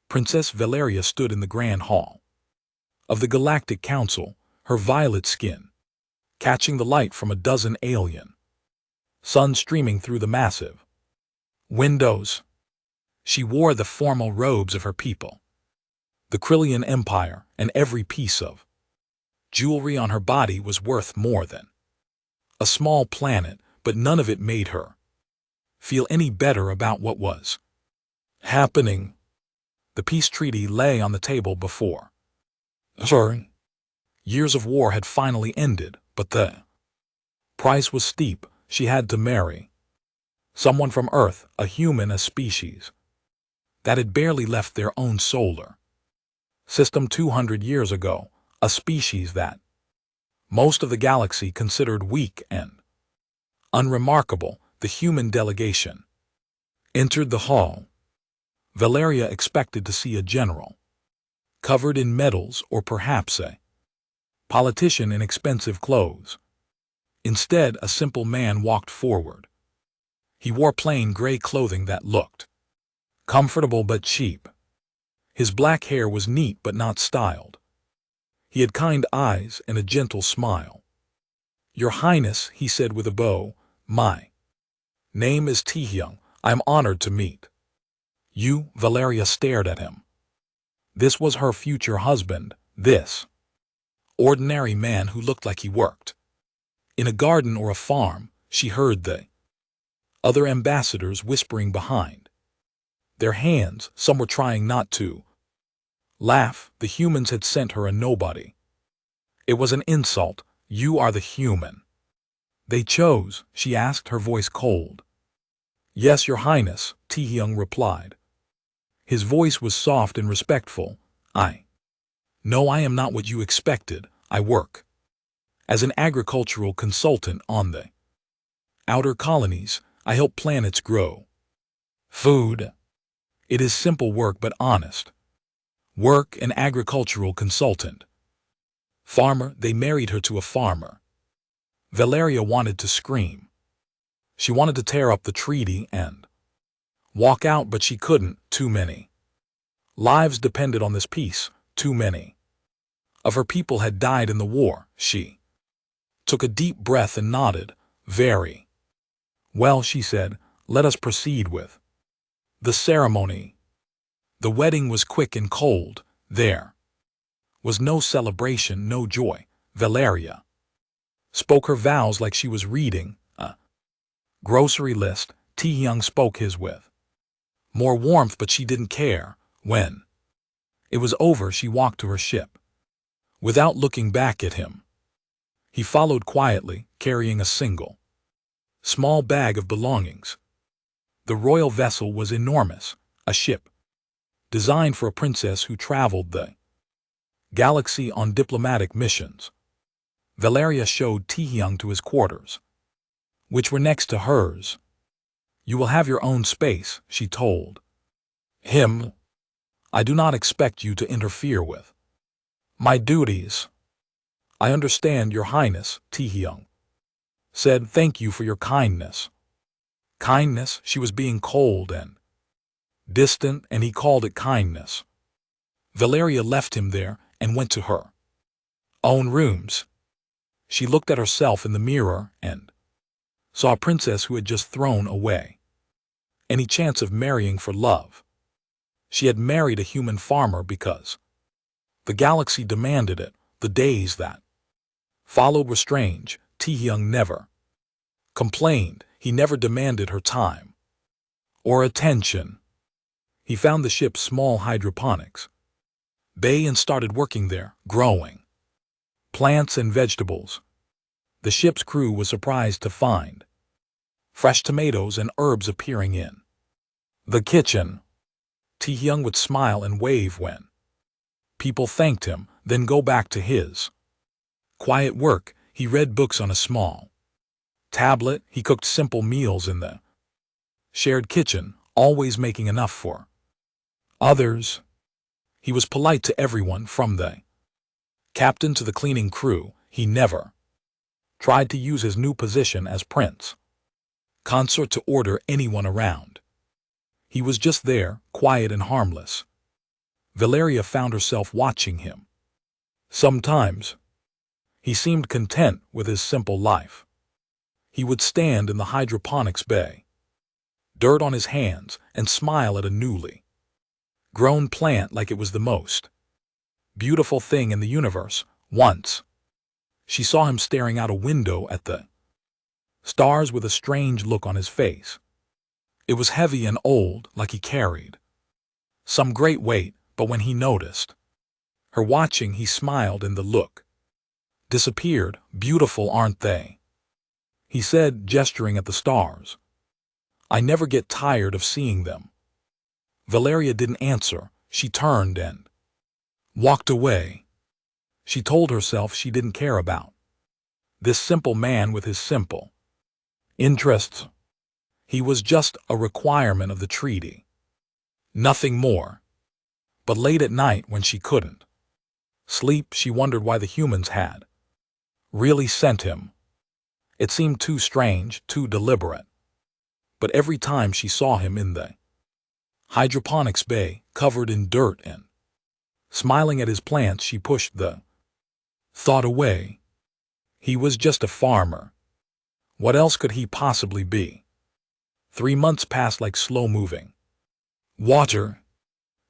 Princess Valeria stood in the grand hall of the Galactic Council, her violet skin catching the light from a dozen alien suns streaming through the massive windows. She wore the formal robes of her people, the Krillian Empire, and every piece of jewelry on her body was worth more than a small planet, but none of it made her feel any better about what was happening. The peace treaty lay on the table before her. Years of war had finally ended, but the price was steep. She had to marry someone from Earth, a human, a species that had barely left their own solar system 200 years ago, a species that most of the galaxy considered weak and unremarkable. The human delegation entered the hall. Valeria expected to see a general covered in medals or perhaps a politician in expensive clothes. Instead, a simple man walked forward. He wore plain gray clothing that looked comfortable but cheap. His black hair was neat but not styled. He had kind eyes and a gentle smile. "Your Highness," he said with a bow, "my name is Taehyung. I'm honored to meet you." Valeria stared at him. This was her future husband, this ordinary man who looked like he worked in a garden or a farm. She heard the other ambassadors whispering behind their hands. Some were trying not to laugh. The humans had sent her a nobody. It was an insult. "You are the human they chose?" she asked, her voice cold. "Yes, Your Highness," Taehyung replied. His voice was soft and respectful. "No, I am not what you expected. I work as an agricultural consultant on the outer colonies. I help planets grow food. It is simple work but honest work. An agricultural consultant. Farmer." They married her to a farmer. Valeria wanted to scream. She wanted to tear up the treaty and walk out, but she couldn't. Too many lives depended on this peace. Too many of her people had died in the war. She took a deep breath and nodded. "Very well," she said. "Let us proceed with the ceremony." The wedding was quick and cold. There was no celebration, no joy. Valeria spoke her vows like she was reading a grocery list. Taehyung spoke his with more warmth, but she didn't care. When it was over, she walked to her ship without looking back at him. He followed quietly, carrying a single small bag of belongings. The royal vessel was enormous, a ship designed for a princess who traveled the galaxy on diplomatic missions. Valeria showed Taehyung to his quarters, which were next to hers. "You will have your own space," she told him. "I do not expect you to interfere with my duties." "I understand, Your Highness," Taehyung said. "Thank you for your kindness." Kindness? She was being cold and distant, and he called it kindness. Valeria left him there and went to her own rooms. She looked at herself in the mirror and saw a princess who had just thrown away any chance of marrying for love. She had married a human farmer because the galaxy demanded it. The days that followed were strange. Taehyung never complained. He never demanded her time or attention. He found the ship's small hydroponics bay and started working there, growing plants and vegetables. The ship's crew was surprised to find fresh tomatoes and herbs appearing in the kitchen. Taehyung would smile and wave when people thanked him, then go back to his quiet work. He read books on a small tablet. He cooked simple meals in the shared kitchen, always making enough for others. He was polite to everyone, from the captain to the cleaning crew. He never tried to use his new position as prince consort to order anyone around. He was just there, quiet and harmless. Valeria found herself watching him. Sometimes, he seemed content with his simple life. He would stand in the hydroponics bay, dirt on his hands, and smile at a newly grown plant like it was the most beautiful thing in the universe. Once, she saw him staring out a window at the stars with a strange look on his face. It was heavy and old, like he carried some great weight, but when he noticed her watching, he smiled and the look disappeared. Beautiful, aren't they? He said, gesturing at the stars. I never get tired of seeing them. Valeria didn't answer. She turned and walked away. She told herself she didn't care about this simple man with his simple interests. He was just a requirement of the treaty. Nothing more. But late at night, when she couldn't sleep, she wondered why the humans had really sent him. It seemed too strange, too deliberate. But every time she saw him in the hydroponics bay, covered in dirt and smiling at his plants, she pushed the thought away. He was just a farmer. What else could he possibly be? 3 months passed like slow-moving water.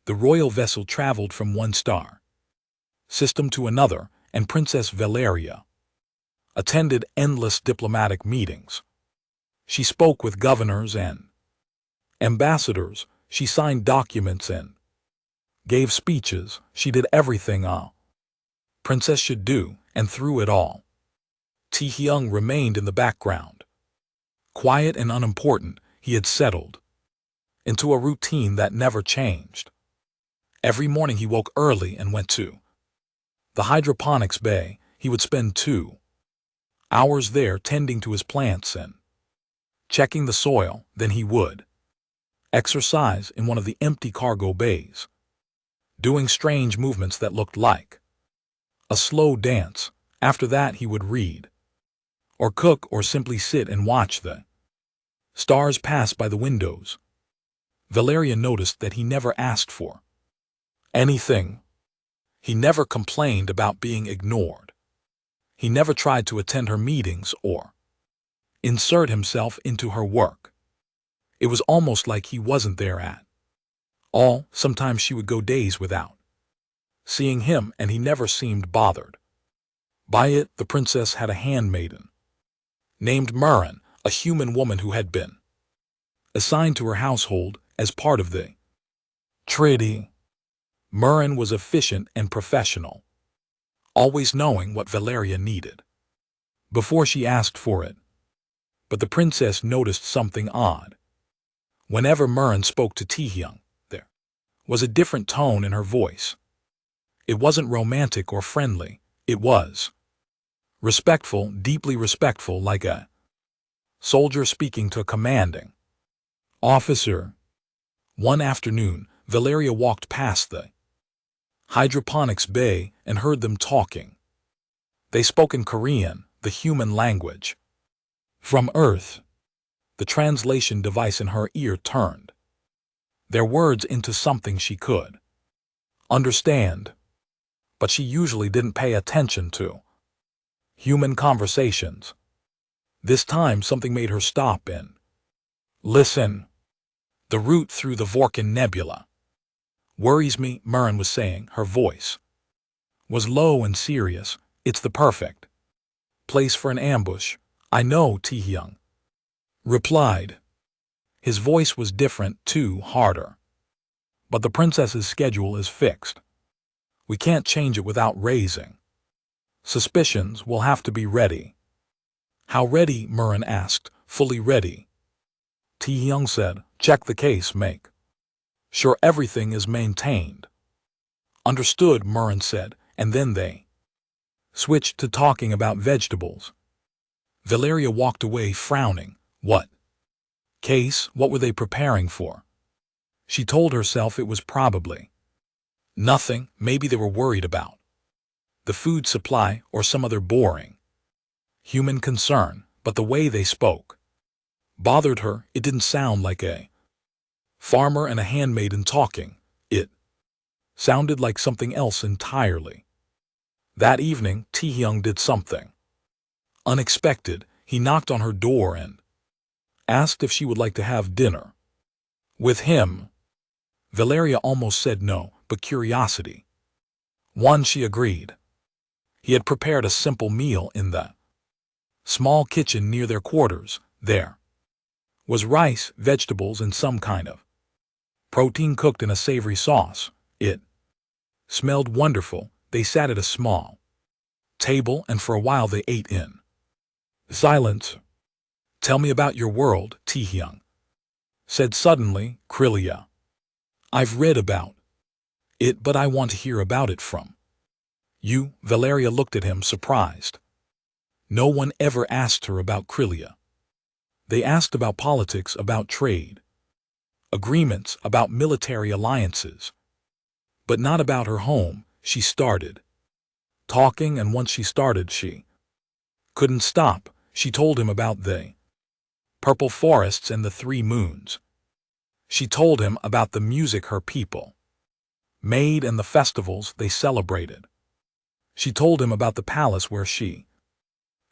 The royal vessel traveled from one star system to another, and Princess Valeria attended endless diplomatic meetings. She spoke with governors and ambassadors. She signed documents and gave speeches. She did everything a princess should do, and through it all, Taehyung remained in the background. Quiet and unimportant, he had settled into a routine that never changed. Every morning he woke early and went to the hydroponics bay. He would spend 2 hours there tending to his plants and checking the soil. Then he would exercise in one of the empty cargo bays, doing strange movements that looked like a slow dance. After that he would read, or cook, or simply sit and watch the stars pass by the windows. Valeria noticed that he never asked for anything. He never complained about being ignored. He never tried to attend her meetings or insert himself into her work. It was almost like he wasn't there at all. Sometimes she would go days without seeing him, and he never seemed bothered by it. The princess had a handmaiden named Murin, a human woman who had been assigned to her household as part of the treaty. Murin was efficient and professional, always knowing what Valeria needed before she asked for it. But the princess noticed something odd. Whenever Murin spoke to Taehyung, there was a different tone in her voice. It wasn't romantic or friendly. It was respectful, deeply respectful, like a soldier speaking to a commanding officer. One afternoon, Valeria walked past the hydroponics bay and heard them talking. They spoke in Korean, the human language from Earth. The translation device in her ear turned their words into something she could understand, but she usually didn't pay attention to human conversations. This time something made her stop and listen. The route through the Vorkin Nebula worries me, Murin was saying. Her voice was low and serious. It's the perfect place for an ambush. I know, Taehyung replied. His voice was different, too, harder. But the princess's schedule is fixed. We can't change it without raising suspicions. We'll have to be ready. How ready? Murin asked. Fully ready, Taehyung said. Check the case, make sure everything is maintained. Understood, Murin said, and then they switched to talking about vegetables. Valeria walked away frowning. What case? What were they preparing for? She told herself it was probably nothing. Maybe they were worried about the food supply or some other boring human concern, but the way they spoke bothered her. It didn't sound like a farmer and a handmaiden talking. It sounded like something else entirely. That evening, Taehyung did something unexpected. He knocked on her door and asked if she would like to have dinner with him. Valeria almost said no, but curiosity won. She agreed. He had prepared a simple meal in the small kitchen near their quarters. There was rice, vegetables, and some kind of protein cooked in a savory sauce. It smelled wonderful. They sat at a small table, and for a while they ate in silence. "Tell me about your world," Taehyung said suddenly. "Krylia, I've read about it, but I want to hear about it from you." Valeria looked at him, surprised. No one ever asked her about Krylia. They asked about politics, about trade agreements, about military alliances, but not about her home. She started talking, and once she started, she couldn't stop. She told him about the purple forests and the 3 moons. She told him about the music her people made and the festivals they celebrated. She told him about the palace where she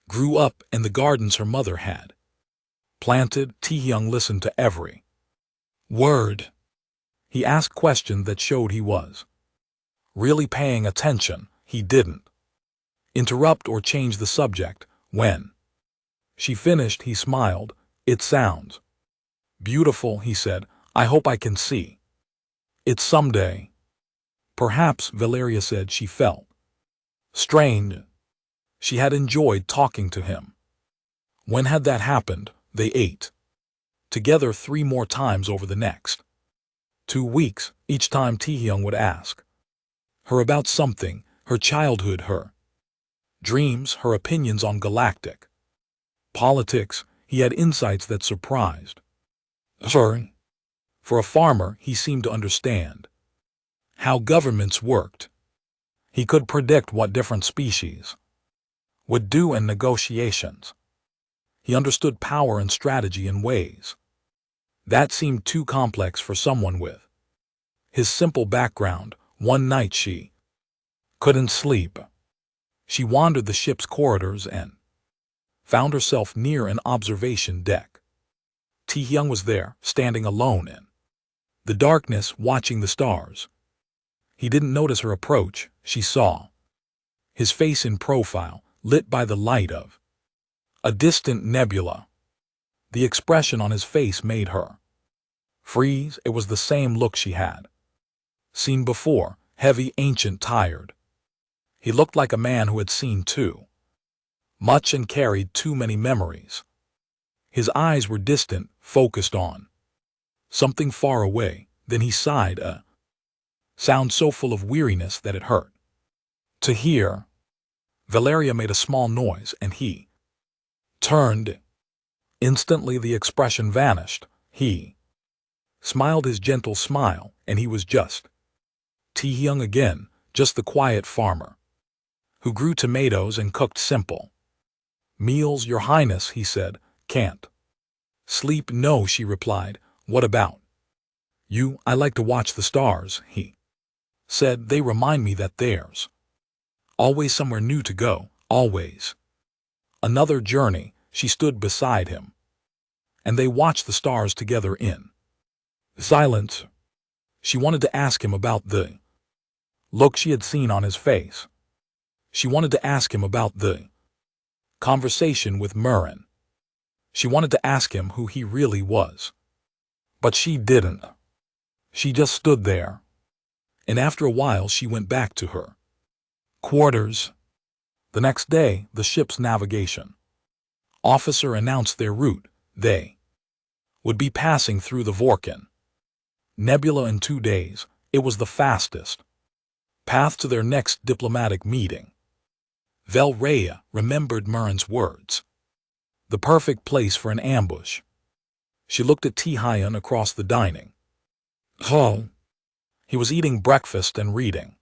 grew up and the gardens her mother had planted. Taehyung listened to every word. He asked questions that showed he was really paying attention. He didn't interrupt or change the subject. When she finished, he smiled. "It sounds beautiful," he said. "I hope I can see it someday." "Perhaps," Valeria said. She felt strange. She had enjoyed talking to him. When had that happened? They ate together 3 more times over the next 2 weeks. Each time Taehyung would ask her about something, her childhood, her dreams, her opinions on galactic politics. He had insights that surprised her. For a farmer, he seemed to understand how governments worked. He could predict what different species would do in negotiations. He understood power and strategy in ways that seemed too complex for someone with his simple background. One night she couldn't sleep. She wandered the ship's corridors and found herself near an observation deck. Taehyung was there, standing alone in the darkness, watching the stars. He didn't notice her approach. She saw his face in profile, lit by the light of a distant nebula. The expression on his face made her freeze. It was the same look she had seen before, heavy, ancient, tired. He looked like a man who had seen too much and carried too many memories. His eyes were distant, focused on something far away. Then he sighed, a sound so full of weariness that it hurt to hear. Valeria made a small noise, and he turned. Instantly the expression vanished. He smiled his gentle smile, and he was just Taehyung again, just the quiet farmer who grew tomatoes and cooked simple meals. "Your Highness," he said, "can't sleep." "No," she replied. "What about you?" "I like to watch the stars," he said. "They remind me that there's always somewhere new to go, always another journey." She stood beside him, and they watched the stars together in silence. She wanted to ask him about the look she had seen on his face. She wanted to ask him about the conversation with Murren. She wanted to ask him who he really was. But she didn't. She just stood there. And after a while she went back to her quarters. The next day, the ship's navigation officer announced their route. They would be passing through the Vorkin Nebula in 2 days. It was the fastest path to their next diplomatic meeting. Valeria remembered Murren's words. The perfect place for an ambush. She looked at Taehyung across the dining hall. He was eating breakfast and reading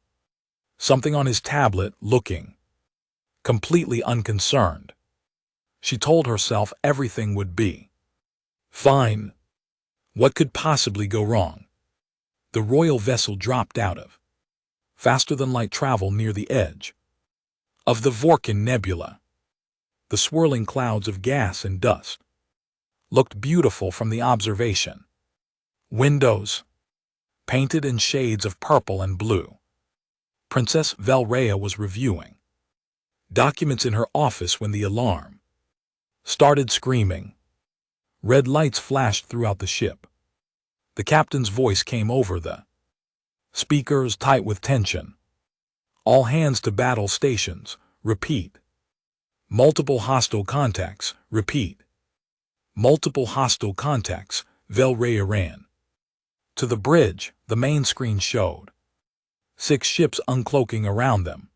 something on his tablet, looking completely unconcerned. She told herself everything would be fine. What could possibly go wrong? The royal vessel dropped out of faster than light travel near the edge of the Vorkin Nebula. The swirling clouds of gas and dust looked beautiful from the observation windows, painted in shades of purple and blue. Princess Velraya was reviewing documents in her office when the alarm started screaming. Red lights flashed throughout the ship. The captain's voice came over the speakers, tight with tension. All hands to battle stations. Repeat. Multiple hostile contacts. Repeat. Multiple hostile contacts. Velraya ran to the bridge. The main screen showed 6 ships uncloaking around them.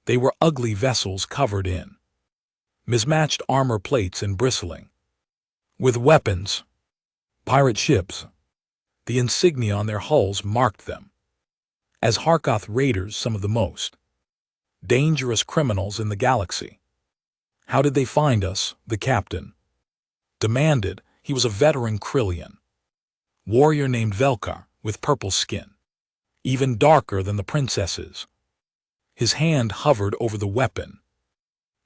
They were ugly vessels covered in mismatched armor plates and bristling with weapons. Pirate ships. The insignia on their hulls marked them as Harkoth raiders, some of the most dangerous criminals in the galaxy. How did they find us? The captain demanded. He was a veteran Krillian warrior named Velkar, with purple skin, even darker than the princess's. His hand hovered over the weapon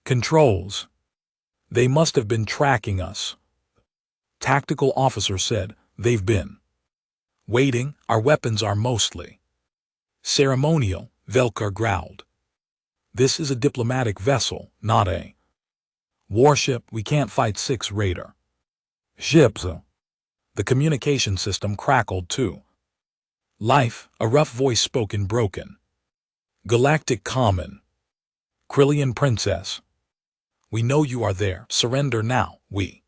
controls. They must have been tracking us. Tactical officer said. They've been waiting. Our weapons are mostly ceremonial, Velkar growled. This is a diplomatic vessel, not a warship. We can't fight 6 raider ships. The communication system crackled too. Life, a rough voice spoke in broken galactic common. Krillian princess. We know you are there. Surrender now. We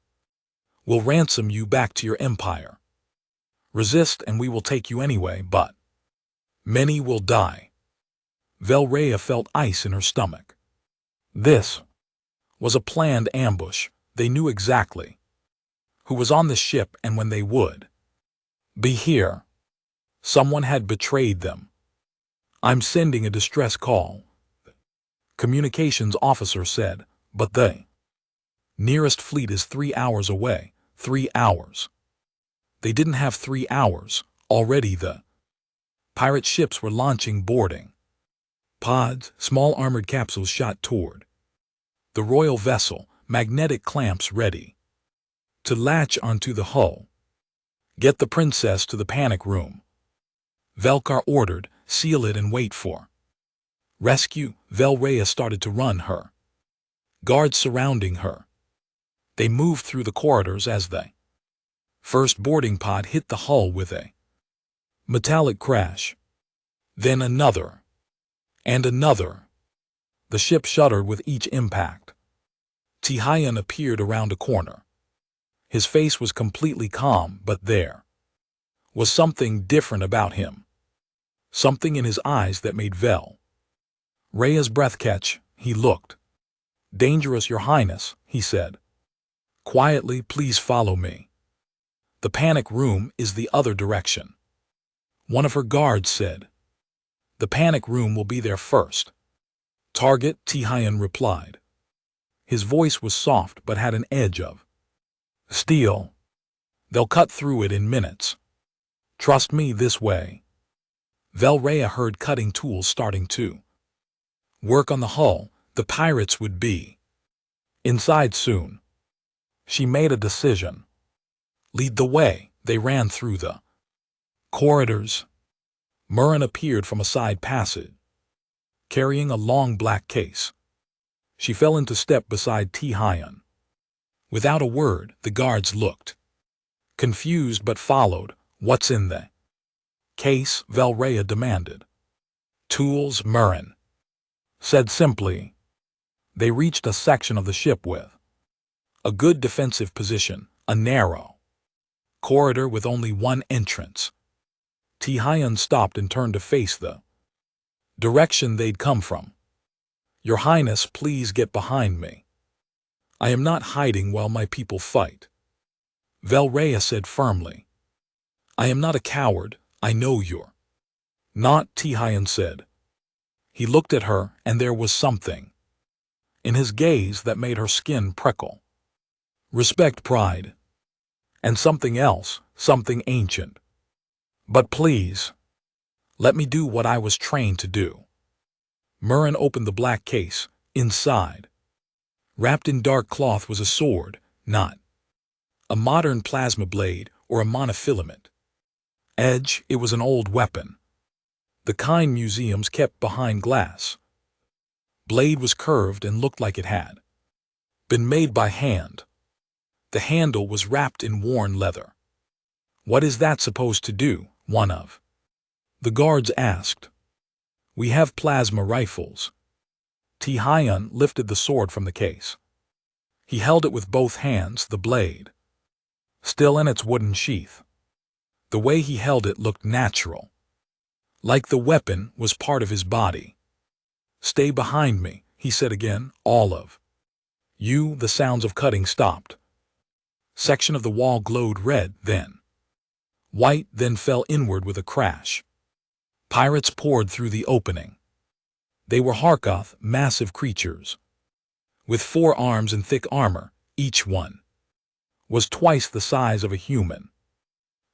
will ransom you back to your empire. Resist and we will take you anyway, but many will die. Velraya felt ice in her stomach. This was a planned ambush. They knew exactly who was on the ship and when they would be here. Someone had betrayed them. I'm sending a distress call, the communications officer said, but the nearest fleet is 3 hours away. 3 hours. They didn't have 3 hours. Already the pirate ships were launching boarding pods. Small armored capsules shot toward the royal vessel, magnetic clamps ready to latch onto the hull. Get the princess to the panic room, Velkar ordered. Seal it and wait for rescue. Velraya started to run, her guards surrounding her. They moved through the corridors as the first boarding pod hit the hull with a metallic crash. Then another. And another. The ship shuddered with each impact. Tihayan appeared around a corner. His face was completely calm, but there was something different about him. Something in his eyes that made Velraya's breath catch. He looked dangerous. Your Highness, he said quietly, please follow me. The panic room is the other direction, one of her guards said. The panic room will be there first. Target, Tihayan replied. His voice was soft but had an edge of steel. They'll cut through it in minutes. Trust me this way. Velraya heard cutting tools starting to work on the hull. The pirates would be inside soon. She made a decision. Lead the way. They ran through the corridors. Murren appeared from a side passage, carrying a long black case. She fell into step beside Tihayan. Without a word, the guards looked confused but followed. What's in the case? Velraya demanded. Tools, Murren said simply. They reached a section of the ship with a good defensive position, a narrow corridor with only one entrance. Tihayan stopped and turned to face the direction they'd come from. Your Highness, please get behind me. I am not hiding while my people fight, Velraya said firmly. I am not a coward. I know you're not, Tihayan said. He looked at her, and there was something in his gaze that made her skin prickle. Respect, pride, and something else, something ancient. But please, Let me do what I was trained to do. Murren opened the black case. Inside, wrapped in dark cloth, was a sword, not a modern plasma blade or a monofilament edge. It was an old weapon, the kind museums kept behind glass. Blade was curved and looked like it had been made by hand. The handle was wrapped in worn leather. What is that supposed to do? One of the guards asked. We have plasma rifles. Ti-Hyun lifted the sword from the case. He held it with both hands, the blade still in its wooden sheath. The way he held it looked natural, like the weapon was part of his body. Stay behind me, he said again. All of you. The sounds of cutting stopped. Section of the wall glowed red, then white, then fell inward with a crash. Pirates poured through the opening. They were Harkoth, massive creatures with 4 arms and thick armor. Each one was twice the size of a human.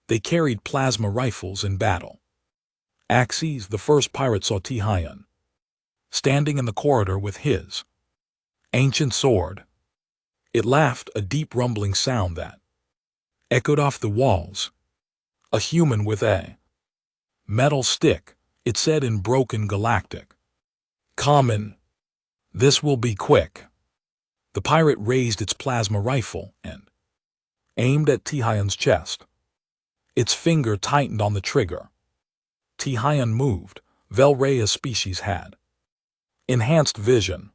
They carried plasma rifles in battle axes. The first pirate saw Ti-Hyun standing in the corridor with his ancient sword. It laughed, a deep rumbling sound that echoed off the walls. A human with a metal stick, it said in broken galactic common. This will be quick. The pirate raised its plasma rifle and aimed at Ti-Hyun's chest. Its finger tightened on the trigger. Ti-Hyun moved. Vel-Rhea's species had enhanced vision.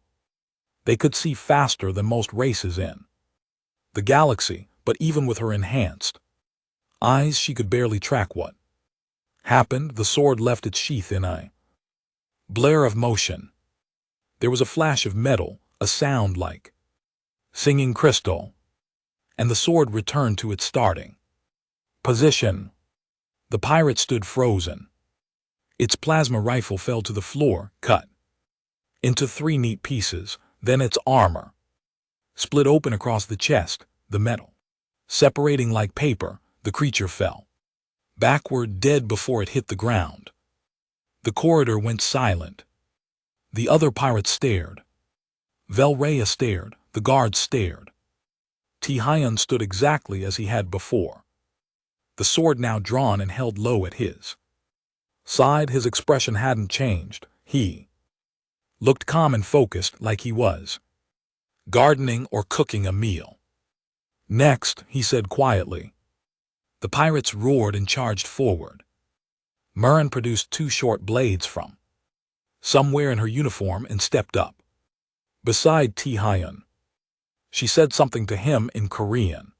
They could see faster than most races in the galaxy, but even with her enhanced eyes, she could barely track what happened. The sword left its sheath in a blare of motion. There was a flash of metal, a sound like singing crystal, and the sword returned to its starting position. The pirate stood frozen. Its plasma rifle fell to the floor, cut into 3 neat pieces. Then its armor split open across the chest, the metal separating like paper. The creature fell backward, dead before it hit the ground. The corridor went silent. The other pirates stared. Vel-Rhea stared. The guards stared. Ti-Hyun stood exactly as he had before, the sword now drawn and held low at his side. His expression hadn't changed. He looked calm and focused, like he was gardening or cooking a meal. Next, he said quietly. The pirates roared and charged forward. Murren produced 2 short blades from somewhere in her uniform and stepped up beside Ti-Hyun. She said something to him in Korean.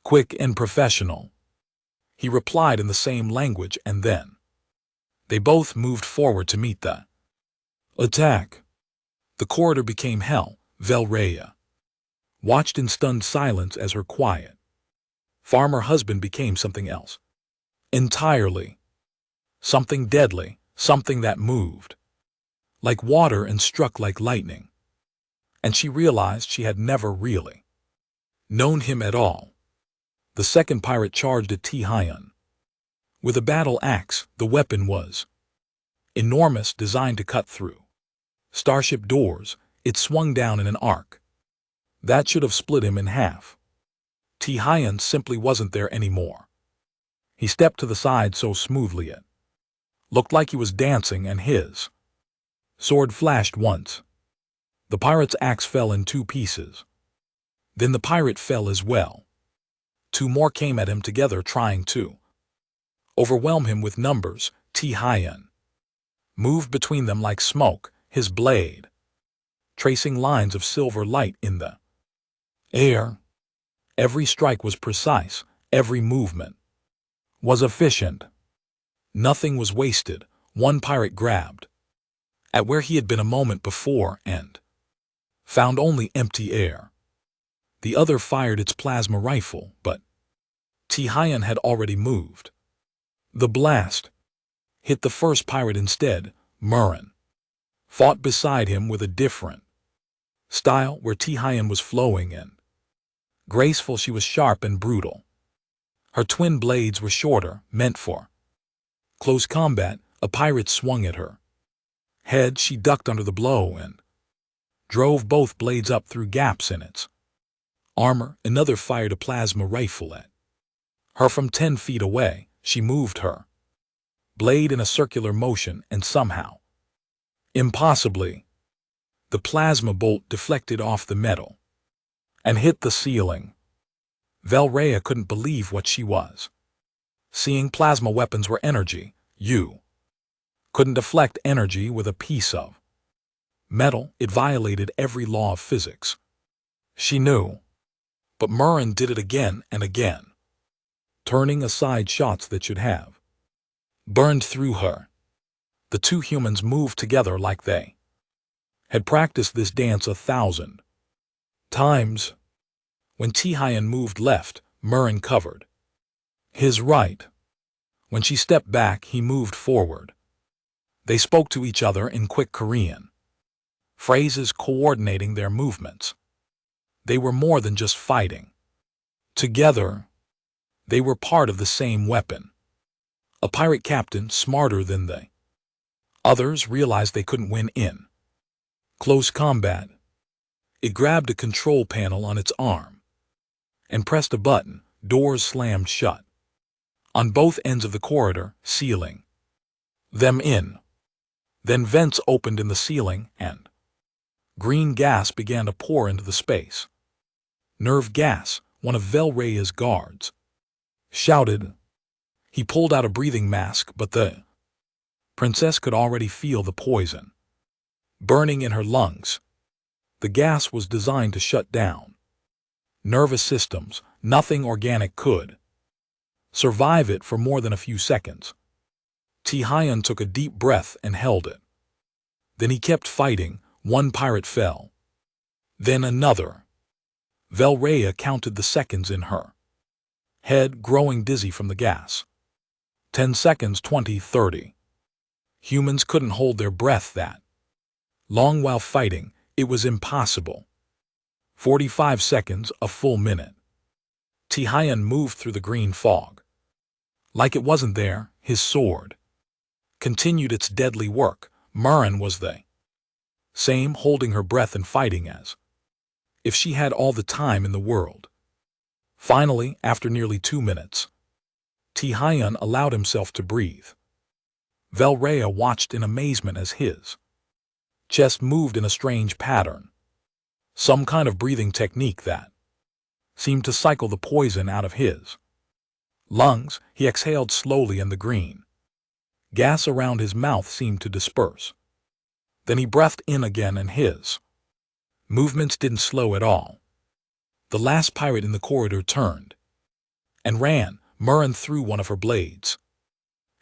Quick and professional. He replied in the same language, and then they both moved forward to meet the attack. The corridor became hell. Vel-Rhea watched in stunned silence as her quiet farmer husband became something else entirely. Something deadly, something that moved like water and struck like lightning. And she realized she had never really known him at all. The second pirate charged at Ti-Hyun with a battle axe. The weapon was enormous, designed to cut through starship doors. It swung down in an arc that should have split him in half. Ti-Hyun simply wasn't there anymore. He stepped to the side so smoothly it looked like he was dancing, and his sword flashed once. The pirate's axe fell in 2 pieces. Then the pirate fell as well. 2 more came at him together, trying to overwhelm him with numbers. Ti-Hyun moved between them like smoke, his blade tracing lines of silver light in the air. Every strike was precise, every movement was efficient. Nothing was wasted. One pirate grabbed at where he had been a moment before and found only empty air. The other fired its plasma rifle, but Ti-Hyun had already moved. The blast hit the first pirate instead. Murren fought beside him with a different style. Where Ti-Hyun was flowing and graceful, she was sharp and brutal. Her twin blades were shorter, meant for close combat, A pirate swung at her. Head, she ducked under the blow and drove both blades up through gaps in its armor. Another fired a plasma rifle at her from 10 feet away. She moved her blade in a circular motion, and somehow, impossibly, the plasma bolt deflected off the metal and hit the ceiling. Velraya couldn't believe what she was seeing. Plasma weapons were energy. You couldn't deflect energy with a piece of metal. It violated every law of physics. She knew. But Murren did it again and again, turning aside shots that should have burned through her. The two humans moved together like they had practiced this dance 1,000 times. When Tihayan moved left, Murren covered his right. When she stepped back, he moved forward. They spoke to each other in quick Korean phrases, coordinating their movements. They were more than just fighting together. They were part of the same weapon. A pirate captain, smarter than the others, realized they couldn't win in close combat. It grabbed a control panel on its arm and pressed a button. Doors slammed shut on both ends of the corridor, sealing them in. Then vents opened in the ceiling, and green gas began to pour into the space. Nerve gas, one of Velraya's guards shouted. He pulled out a breathing mask, but the princess could already feel the poison burning in her lungs. The gas was designed to shut down nervous systems. Nothing organic could survive it for more than a few seconds. Tihayan took a deep breath and held it. Then he kept fighting. One pirate fell. Then another. Velraya counted the seconds in her head, growing dizzy from the gas. 10 seconds, 20, 30. Humans couldn't hold their breath that long while fighting. It was impossible. 45 seconds, a full minute. Tihayan moved through the green fog. Like it wasn't there, his sword continued its deadly work. Murren was the same, holding her breath and fighting as if she had all the time in the world. Finally, after nearly 2 minutes, Tihayan allowed himself to breathe. Velraya watched in amazement as his chest moved in a strange pattern, some kind of breathing technique that seemed to cycle the poison out of his lungs. He exhaled slowly, and the green gas around his mouth seemed to disperse. Then he breathed in again, and his movements didn't slow at all. The last pirate in the corridor turned and ran. Murren threw one of her blades.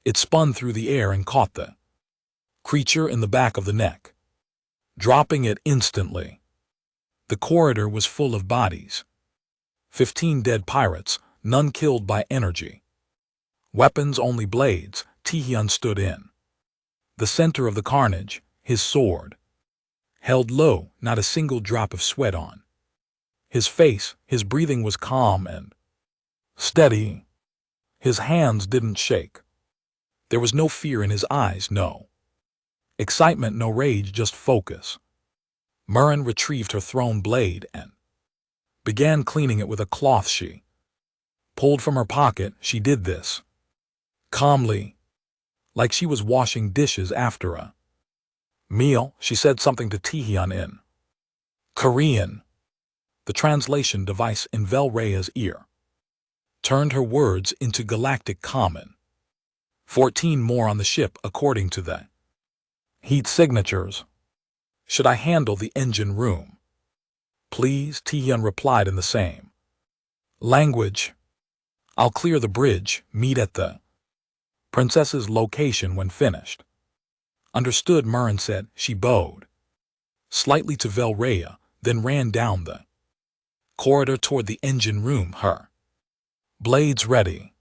It spun through the air and caught the creature in the back of the neck, dropping it instantly. The corridor was full of bodies. 15 dead pirates, none killed by energy. Weapons, only blades. Tihayan stood in the center of the carnage, his sword held low, not a single drop of sweat on his face. His breathing was calm and steady. His hands didn't shake. There was no fear in his eyes, no excitement, no rage, just focus. Murren retrieved her thrown blade and began cleaning it with a cloth she pulled from her pocket. She did this calmly, like she was washing dishes after a meal. She said something to Tihayan in Korean. The translation device in Velraya's ear turned her words into galactic common. 14 more on the ship, according to the heat signatures. Should I handle the engine room? Please, Tihayan replied in the same language. I'll clear the bridge. Meet at the princess's location when finished. Understood, Murren said. She bowed slightly to Velraya, then ran down the corridor toward the engine room, her blades ready.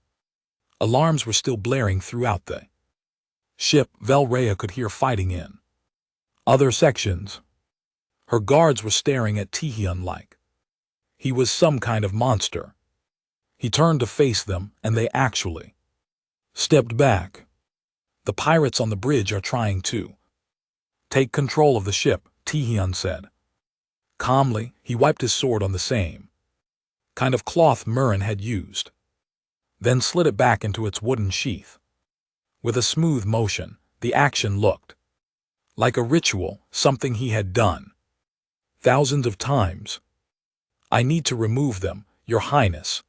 Alarms were still blaring throughout the ship. Velraya could hear fighting in other sections. Her guards were staring at Tihayan like he was some kind of monster. He turned to face them, and they actually stepped back. The pirates on the bridge are trying to take control of the ship, Ti-hyun said. Calmly, he wiped his sword on the same kind of cloth Murin had used, then slid it back into its wooden sheath. With a smooth motion, the action looked like a ritual, something he had done thousands of times. I need to remove them, Your Highness.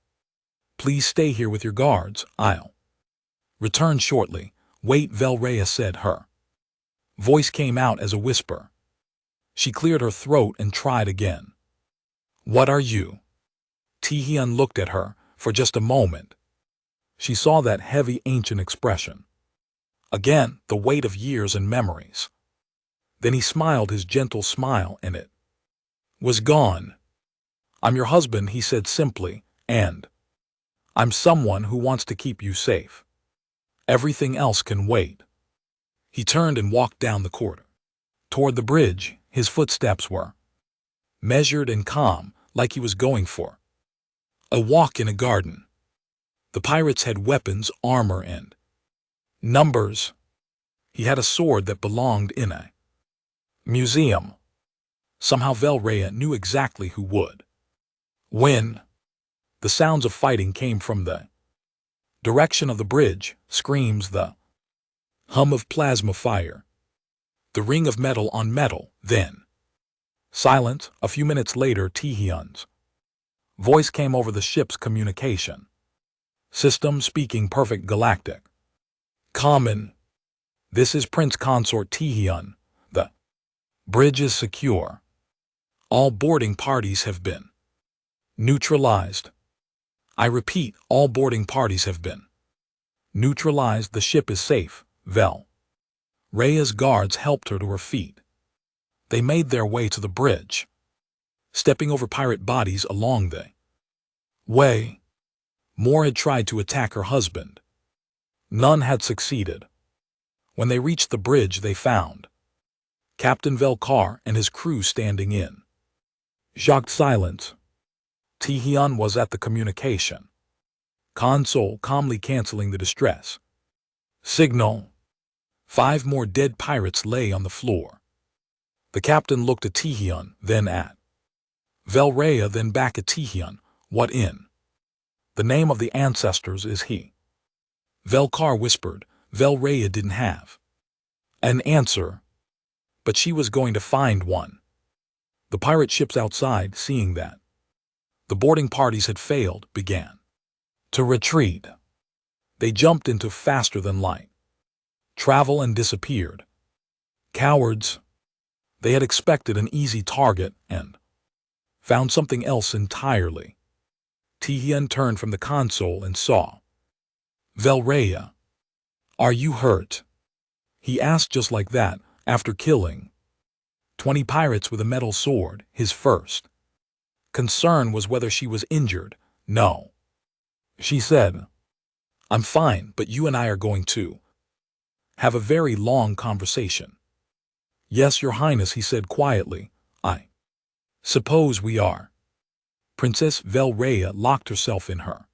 Please stay here with your guards, I'll return shortly. Wait, Velraya said. Her voice came out as a whisper. She cleared her throat and tried again. What are you? Ti-hyun looked at her for just a moment. She saw that heavy ancient expression. Again, the weight of years and memories. Then he smiled his gentle smile and it was gone. I'm your husband, he said simply, and I'm someone who wants to keep you safe. Everything else can wait. He turned and walked down the corridor. Toward the bridge, his footsteps were measured and calm, like he was going for a walk in a garden. The pirates had weapons, armor, and numbers. He had a sword that belonged in a museum. Somehow Velraya knew exactly who would win. The sounds of fighting came from the direction of the bridge, screams, the hum of plasma fire, the ring of metal on metal, then silence. A few minutes later, Ti-hyun's voice came over the ship's communication system, speaking perfect galactic common. This is Prince Consort Ti-hyun. The bridge is secure. All boarding parties have been neutralized. I repeat, all boarding parties have been neutralized. The ship is safe. Raya's guards helped her to her feet. They made their way to the bridge, stepping over pirate bodies along the way. Moore had tried to attack her husband. None had succeeded. When they reached the bridge, they found Captain Velkar and his crew standing in shocked silence. Ti-hyun was at the communication console, calmly canceling the distress signal. 5 more dead pirates lay on the floor. The captain looked at Ti-hyun, then at Velraya, then back at Ti-hyun. What in the name of the ancestors is he? Velkar whispered. Velraya didn't have an answer, but she was going to find one. The pirate ships outside, seeing that the boarding parties had failed, began to retreat. They jumped into faster than light travel and disappeared. Cowards. They had expected an easy target and found something else entirely. Ti-hyun turned from the console and saw Velraya. Are you hurt? He asked just like that, after killing 20 pirates with a metal sword. His first concern was whether she was injured. No. She said, I'm fine, but you and I are going to have a very long conversation. Yes, Your Highness, he said quietly. I suppose we are. Princess Velraya locked herself in her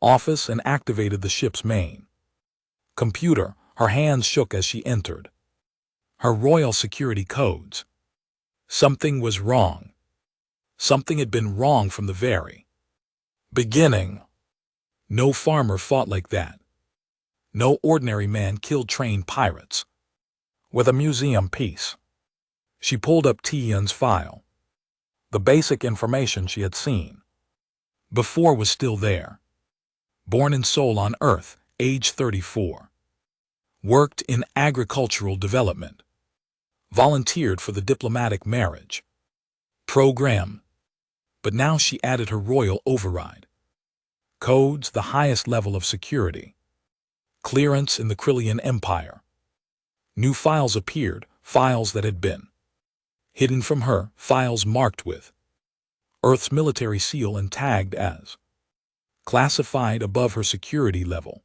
office and activated the ship's main computer. Her hands shook as she entered her royal security codes. Something was wrong. Something had been wrong from the very beginning. No farmer fought like that. No ordinary man killed trained pirates with a museum piece. She pulled up Ti-hyun's file. The basic information she had seen before was still there. Born in Seoul on Earth, age 34. Worked in agricultural development. Volunteered for the diplomatic marriage program. But now she added her royal override codes, the highest level of security clearance in the Krillian Empire. New files appeared, files that had been hidden from her, files marked with Earth's military seal and tagged as classified above her security level.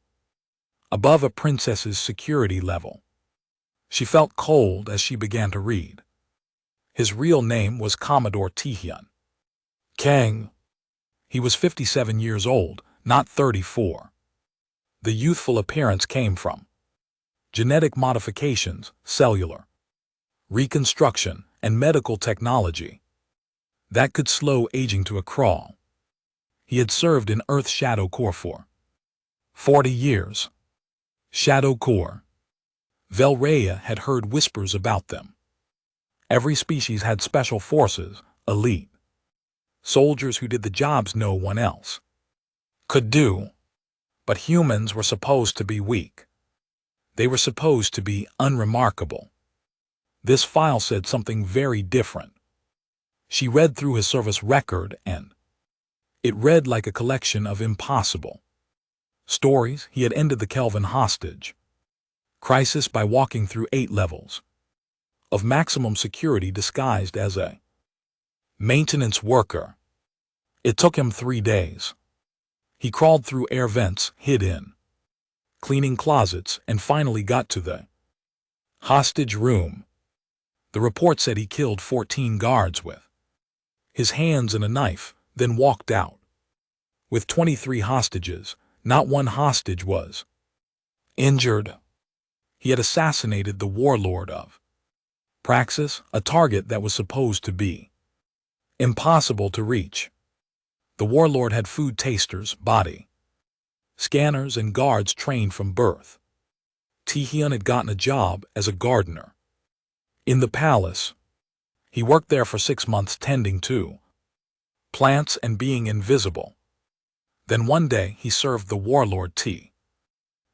Above a princess's security level. She felt cold as she began to read. His real name was Commodore Ti-hyun Kang. He was 57 years old, not 34. The youthful appearance came from genetic modifications, cellular reconstruction, and medical technology that could slow aging to a crawl. He had served in Earth's Shadow Corps for 40 years. Shadow Corps. Vel-Rhea had heard whispers about them. Every species had special forces, elite soldiers who did the jobs no one else could do. But humans were supposed to be weak. They were supposed to be unremarkable. This file said something very different. She read through his service record, and it read like a collection of impossible stories. He had ended the Kelvin hostage crisis by walking through 8 levels of maximum security disguised as a maintenance worker. It took him 3 days. He crawled through air vents, hid in cleaning closets, and finally got to the hostage room. The report said he killed 14 guards with his hands and a knife, then walked out. With 23 hostages, not one hostage was injured. He had assassinated the warlord of Praxis, a target that was supposed to be impossible to reach. The warlord had food tasters, body scanners, and guards trained from birth. Ti-Hyun had gotten a job as a gardener in the palace. He worked there for 6 months tending to plants and being invisible. Then one day he served the warlord tea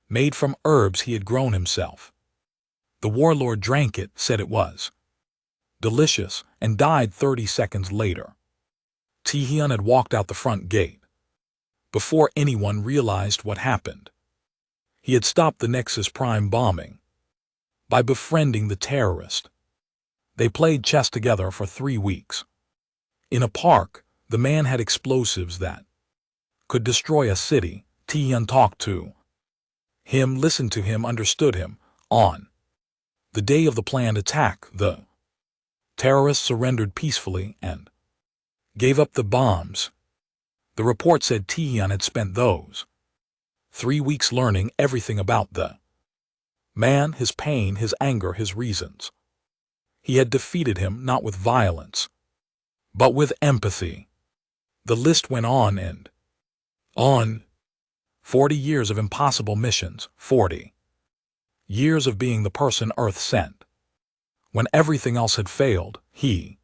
made from herbs he had grown himself. The warlord drank it, said it was delicious, and died 30 seconds later. Ti-Hyun had walked out the front gate before anyone realized what happened. He had stopped the Nexus Prime bombing by befriending the terrorist. They played chess together for 3 weeks. In a park, the man had explosives that could destroy a city. Ti-Hyun talked to him, listened to him, understood him. On the day of the planned attack, the terrorists surrendered peacefully and gave up the bombs. The report said Ti-Hyun had spent those 3 weeks learning everything about the man, his pain, his anger, his reasons. He had defeated him not with violence, but with empathy. The list went on and on. 40 years of impossible missions, 40 years of being the person Earth sent. When everything else had failed, he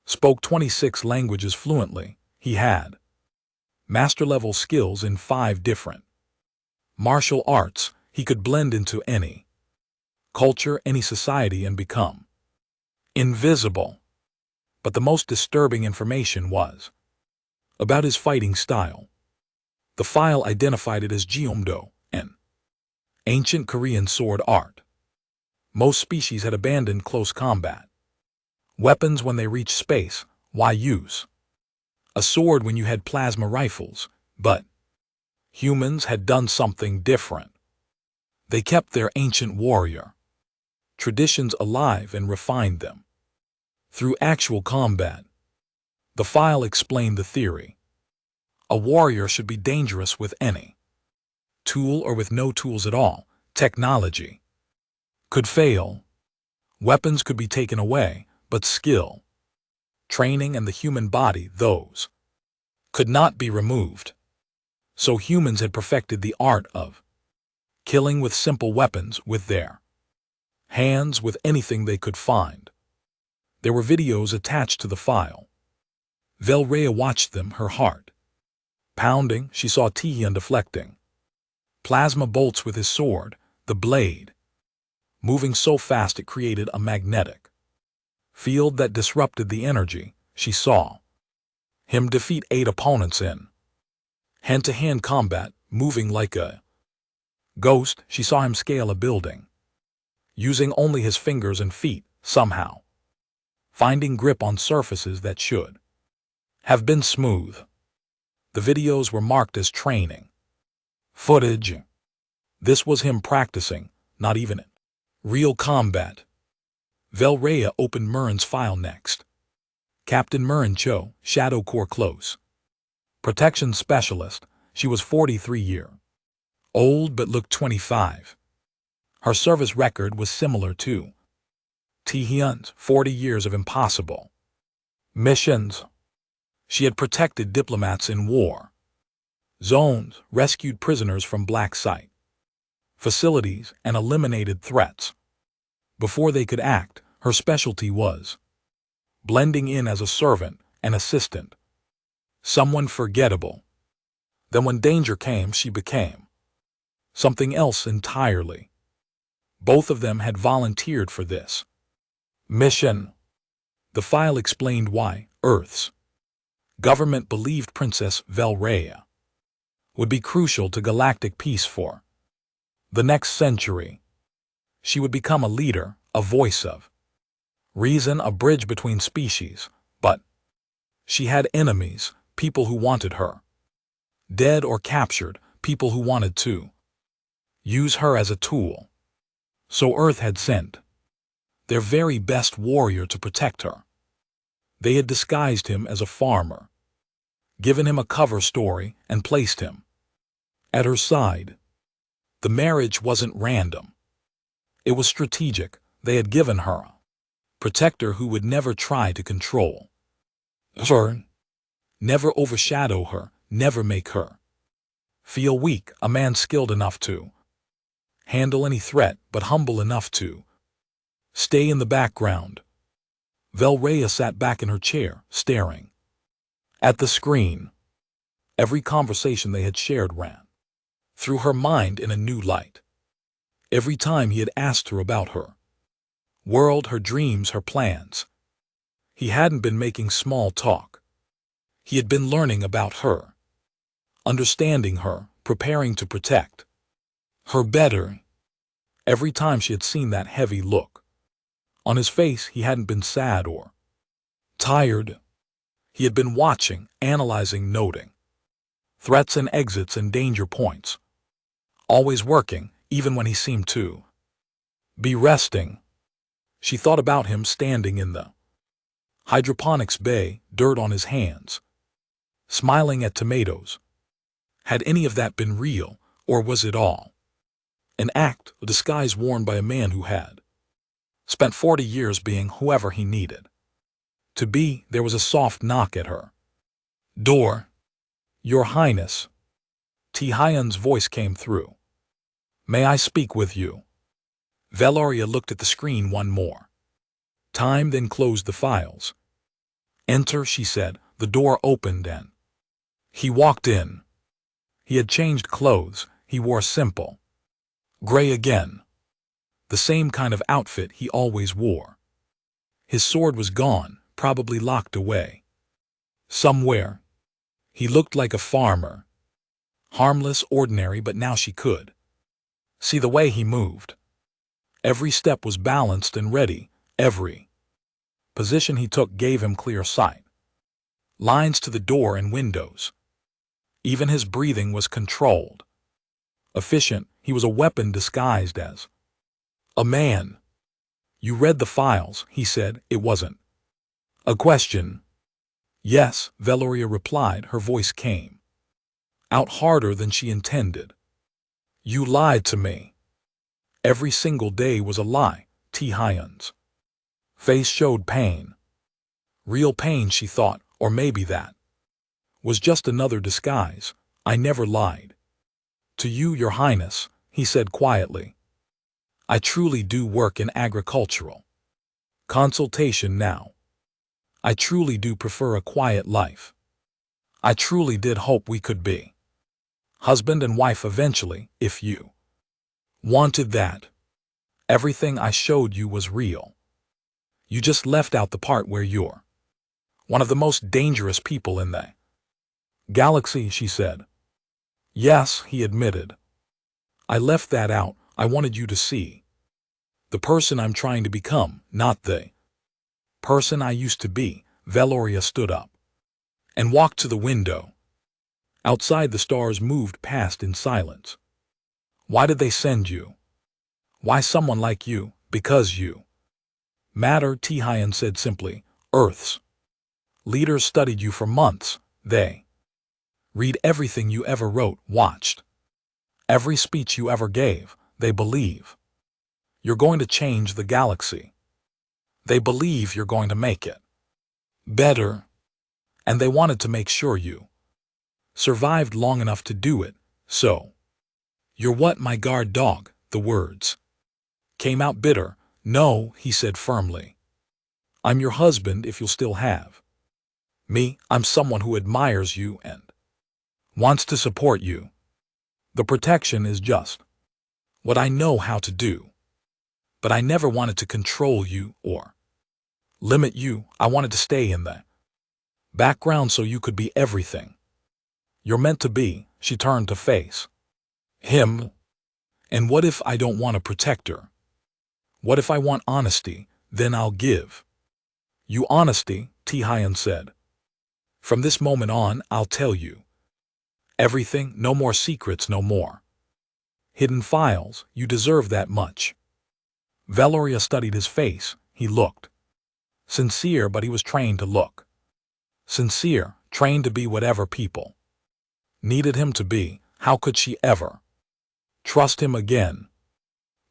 spoke 26 languages fluently. He had master-level skills in 5 different martial arts. He could blend into any culture, any society, and become invisible. But the most disturbing information was about his fighting style. The file identified it as Jeomdo, an ancient Korean sword art. Most species had abandoned close combat weapons when they reached space. Why use a sword when you had plasma rifles? But humans had done something different. They kept their ancient warrior traditions alive and refined them through actual combat. The file explained the theory. A warrior should be dangerous with any tool or with no tools at all. Technology could fail. Weapons could be taken away, but skill, training, and the human body, those could not be removed. So humans had perfected the art of killing with simple weapons, with their hands, with anything they could find. There were videos attached to the file. Vel-Rhea watched them, her heart pounding. She saw Ti-Hyun deflecting plasma bolts with his sword, the blade moving so fast it created a magnetic field that disrupted the energy. She saw him defeat 8 opponents in hand-to-hand combat, moving like a ghost. She saw him scale a building using only his fingers and feet, somehow finding grip on surfaces that should have been smooth. The videos were marked as training footage. This was him practicing, not even in real combat. Vel-Rhea opened Murin's file next. Captain Murin Cho, Shadow Corps Close Protection Specialist. She was 43 years old but looked 25. Her service record was similar to Tae-hyun's 40 years of impossible missions. She had protected diplomats in war zones, rescued prisoners from black site facilities, and eliminated threats. Before they could act, her specialty was blending in as a servant and assistant, someone forgettable. Then when danger came, she became something else entirely. Both of them had volunteered for this mission. The file explained why Earth's government believed Princess Velraya would be crucial to galactic peace for the next century. She would become a leader, a voice of reason, a bridge between species. But she had enemies, people who wanted her dead or captured, people who wanted to use her as a tool. So Earth had sent their very best warrior to protect her. They had disguised him as a farmer, given him a cover story, and placed him at her side. The marriage wasn't random. It was strategic. They had given her a protector who would never try to control her, never overshadow her, never make her feel weak, a man skilled enough to handle any threat, but humble enough to stay in the background. Velraya sat back in her chair, staring at the screen. Every conversation they had shared ran through her mind in a new light. Every time he had asked her about her world, her dreams, her plans, he hadn't been making small talk. He had been learning about her, understanding her, preparing to protect her better. Every time she had seen that heavy look on his face, he hadn't been sad or tired. He had been watching, analyzing, noting threats and exits and danger points, always working, even when he seemed to be resting. She thought about him standing in the hydroponics bay, dirt on his hands, smiling at tomatoes. Had any of that been real, or was it all an act, a disguise worn by a man who had spent 40 years being whoever he needed to be? There was a soft knock at her door. "Your Highness." Tae-hyun's voice came through. "May I speak with you?" Velraya looked at the screen one more time, then closed the files. "Enter," she said. The door opened and he walked in. He had changed clothes. He wore simple gray again, the same kind of outfit he always wore. His sword was gone, probably locked away somewhere. He looked like a farmer, harmless, ordinary, but now she could see the way he moved. Every step was balanced and ready. Every position he took gave him clear sight, lines to the door and windows. Even his breathing was controlled, efficient. He was a weapon disguised as a man. "You read the files," he said. It wasn't a question. "Yes," Velraya replied. Her voice came out harder than she intended. "You lied to me." Every single day was a lie. Tae-hyun's face showed pain. Real pain, she thought, or maybe that was just another disguise. "I never lied to you, Your Highness," he said quietly. "I truly do work in agricultural consultation now. I truly do prefer a quiet life. I truly did hope we could be husband and wife eventually, if you wanted that. Everything I showed you was real. You just left out the part where you're one of the most dangerous people in the galaxy," she said. "Yes," he admitted. "I left that out. I wanted you to see the person I'm trying to become, not the person I used to be." Velraya stood up and walked to the window. Outside, the stars moved past in silence. "Why did they send you? Why someone like you?" "Because you matter," Tae-hyun said simply. "Earth's leaders studied you for months. They read everything you ever wrote, watched every speech you ever gave. They believe You're going to change the galaxy. They believe you're going to make it better, and they wanted to make sure you survived long enough to do it, so. You're what, my guard dog? The words came out bitter. No, he said firmly. I'm your husband if you'll still have me. I'm someone who admires you and wants to support you. The protection is just what I know how to do. But I never wanted to control you or limit you. I wanted to stay in the background so you could be everything you're meant to be. She turned to face him. And what if I don't want to protect her? What if I want honesty? Then I'll give you honesty, Ti-Hyen said. From this moment on, I'll tell you everything. No more secrets, no more hidden files. You deserve that much. Valoria studied his face. He looked sincere, but he was trained to look sincere, trained to be whatever people needed him to be. How could she ever trust him again?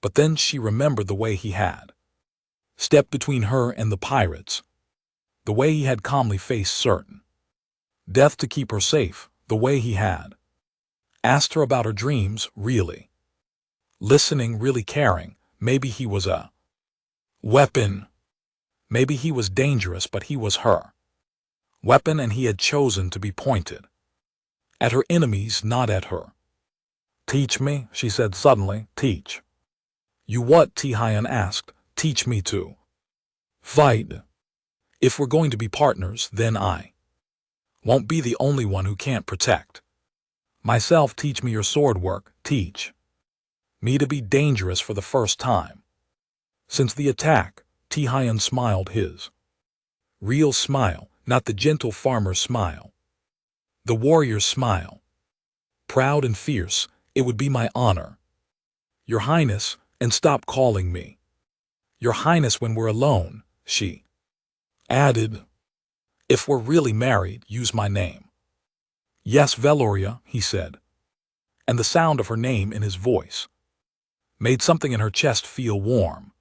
But then she remembered the way he had stepped between her and the pirates, the way he had calmly faced certain death to keep her safe, the way he had asked her about her dreams, really listening, really caring. Maybe he was a weapon. Maybe he was dangerous, but he was her weapon, and he had chosen to be pointed at her enemies, not at her. Teach me, she said suddenly. Teach you what? Ti-Hyen asked. Teach me to fight. If we're going to be partners, then I won't be the only one who can't protect myself. Teach me your sword work. Teach me to be dangerous for the first time since the attack. Ti-Hyen smiled, his real smile, not the gentle farmer's smile, the warrior's smile, proud and fierce. It would be my honor, Your Highness, and stop calling me Your Highness when we're alone, she added. If we're really married, use my name. Yes, Valoria, he said, and the sound of her name in his voice made something in her chest feel warm.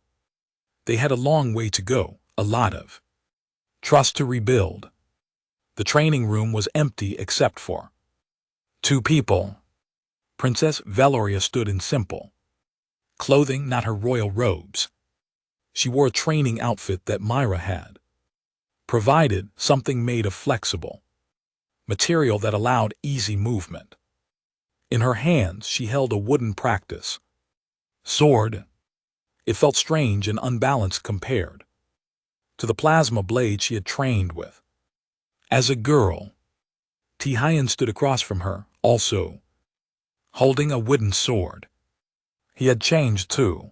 They had a long way to go, a lot of trust to rebuild. The training room was empty except for 2 people. Princess Valoria stood in simple clothing, not her royal robes. She wore a training outfit that Myra had provided, something made of flexible material that allowed easy movement. In her hands, she held a wooden practice sword. It felt strange and unbalanced compared to the plasma blade she had trained with as a girl. Ti-Hyen stood across from her, also holding a wooden sword. He had changed too,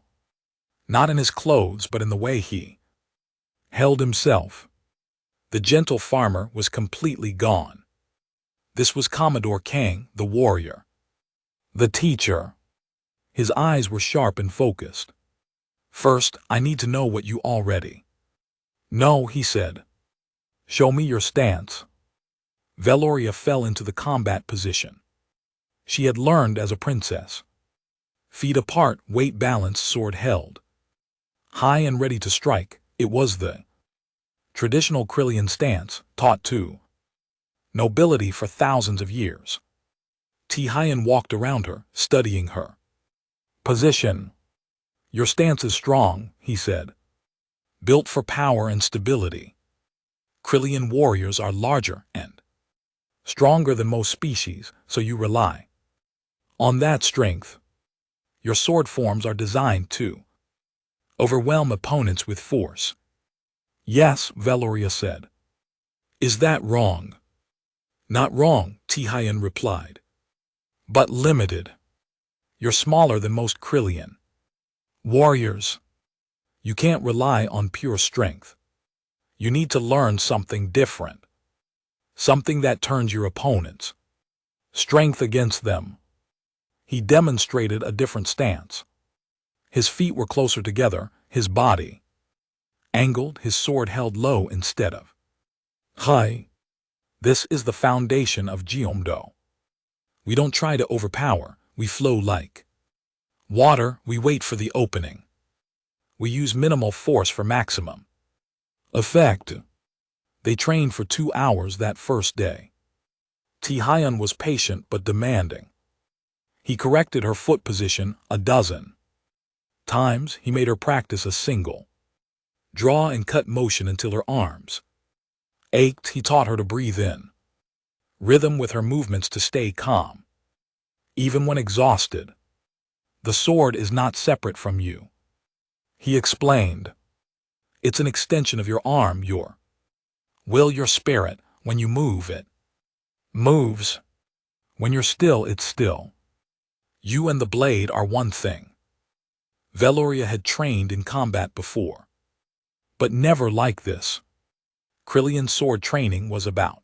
not in his clothes but in the way he held himself. The gentle farmer was completely gone. This was Commodore Kang, the warrior, the teacher. His eyes were sharp and focused. First, I need to know what you already know, he said. Show me your stance. Valoria fell into the combat position she had learned as a princess. Feet apart, weight balanced, sword held high and ready to strike. It was the traditional Krillian stance, taught to nobility for thousands of years. Ti-Hyen walked around her, studying her position. Your stance is strong, he said, built for power and stability. Krillian warriors are larger and stronger than most species, so you rely on that strength. Your sword forms are designed to overwhelm opponents with force. Yes, Valoria said. Is that wrong? Not wrong, Ti-Hyen replied, but limited. You're smaller than most Krillian warriors. You can't rely on pure strength. You need to learn something different, something that turns your opponent's strength against them. He demonstrated a different stance. His feet were closer together, his body angled, his sword held low instead of high. This is the foundation of Geomdo. We don't try to overpower, we flow like water, we wait for the opening. We use minimal force for maximum effect. They trained for 2 hours that first day. Ti-Hyun was patient but demanding. He corrected her foot position a dozen times. He made her practice a single draw and cut motion until her arms ached. He taught her to breathe in rhythm with her movements to stay calm, even when exhausted. The sword is not separate from you, he explained. It's an extension of your arm, your will, your spirit. When you move, it moves. When you're still, it's still. You and the blade are one thing. Veloria had trained in combat before, but never like this. Krillian's sword training was about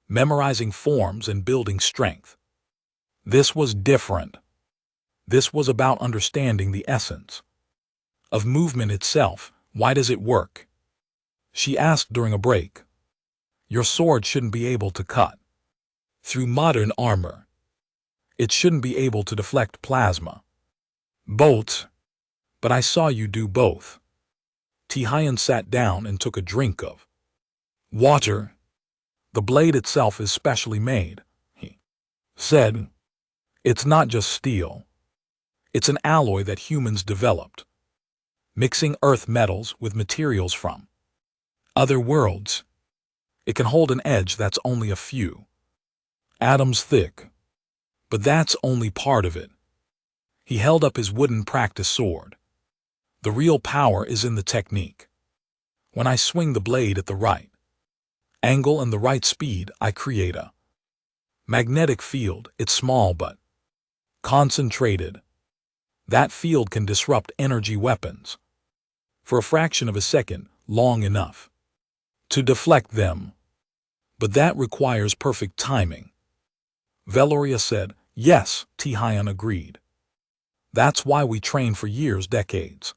memorizing forms and building strength. This was different. This was about understanding the essence of movement itself. Why does it work? She asked during a break. Your sword shouldn't be able to cut through modern armor. It shouldn't be able to deflect plasma bolts. But I saw you do both. Ti-Hyun sat down and took a drink of water. The blade itself is specially made, he said. It's not just steel. It's an alloy that humans developed, mixing earth metals with materials from other worlds. It can hold an edge that's only a few atoms thick. But that's only part of it. He held up his wooden practice sword. The real power is in the technique. When I swing the blade at the right angle and the right speed, I create a magnetic field. It's small but concentrated. That field can disrupt energy weapons for a fraction of a second, long enough to deflect them. But that requires perfect timing. Veloria said. Yes, Ti-Hyun agreed. That's why we train for years, decades.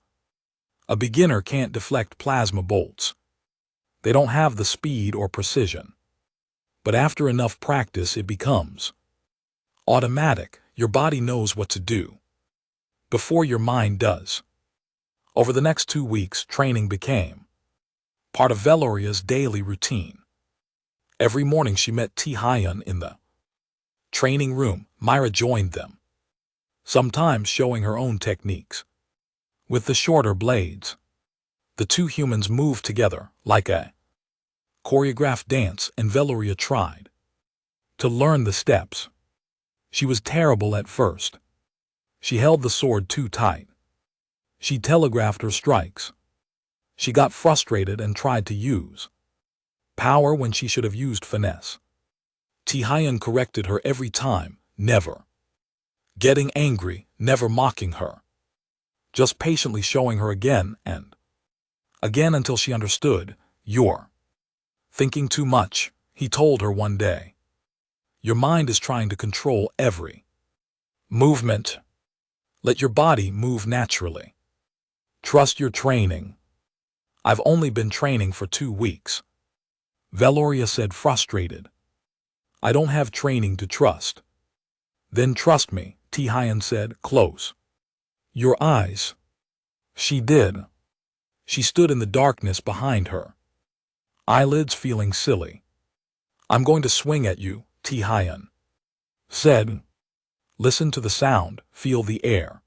A beginner can't deflect plasma bolts. They don't have the speed or precision. But after enough practice, it becomes automatic. Your body knows what to do before your mind does. Over the next 2 weeks, training became part of Veloria's daily routine. Every morning she met Ti-Hyun in the training room. Myra joined them, sometimes showing her own techniques. With the shorter blades, the two humans moved together like a choreographed dance, and Veloria tried to learn the steps. She was terrible at first. She held the sword too tight. She telegraphed her strikes. She got frustrated and tried to use power when she should have used finesse. Ti-Hyun corrected her every time, never getting angry, never mocking her, just patiently showing her again and again until she understood. You're thinking too much, he told her one day. Your mind is trying to control every movement. Let your body move naturally. Trust your training. I've only been training for 2 weeks, Veloria said, frustrated. I don't have training to trust. Then trust me, Ti-Hyun said. Close your eyes. She did. She stood in the darkness behind her, eyelids feeling silly. I'm going to swing at you, Ti-Hyun said. Listen to the sound, feel the air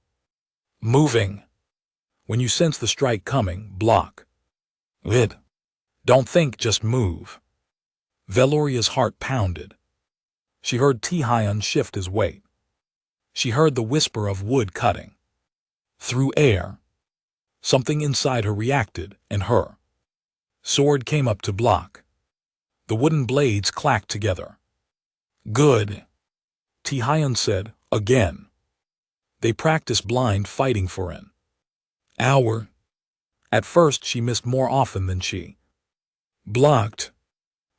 moving. When you sense the strike coming, block it. Don't think, just move. Veloria's heart pounded. She heard Ti-Hyun shift his weight. She heard the whisper of wood cutting through air. Something inside her reacted, and her sword came up to block. The wooden blades clacked together. Good, Ti-Hyun said, again. They practiced blind fighting for an hour. At first she missed more often than she blocked,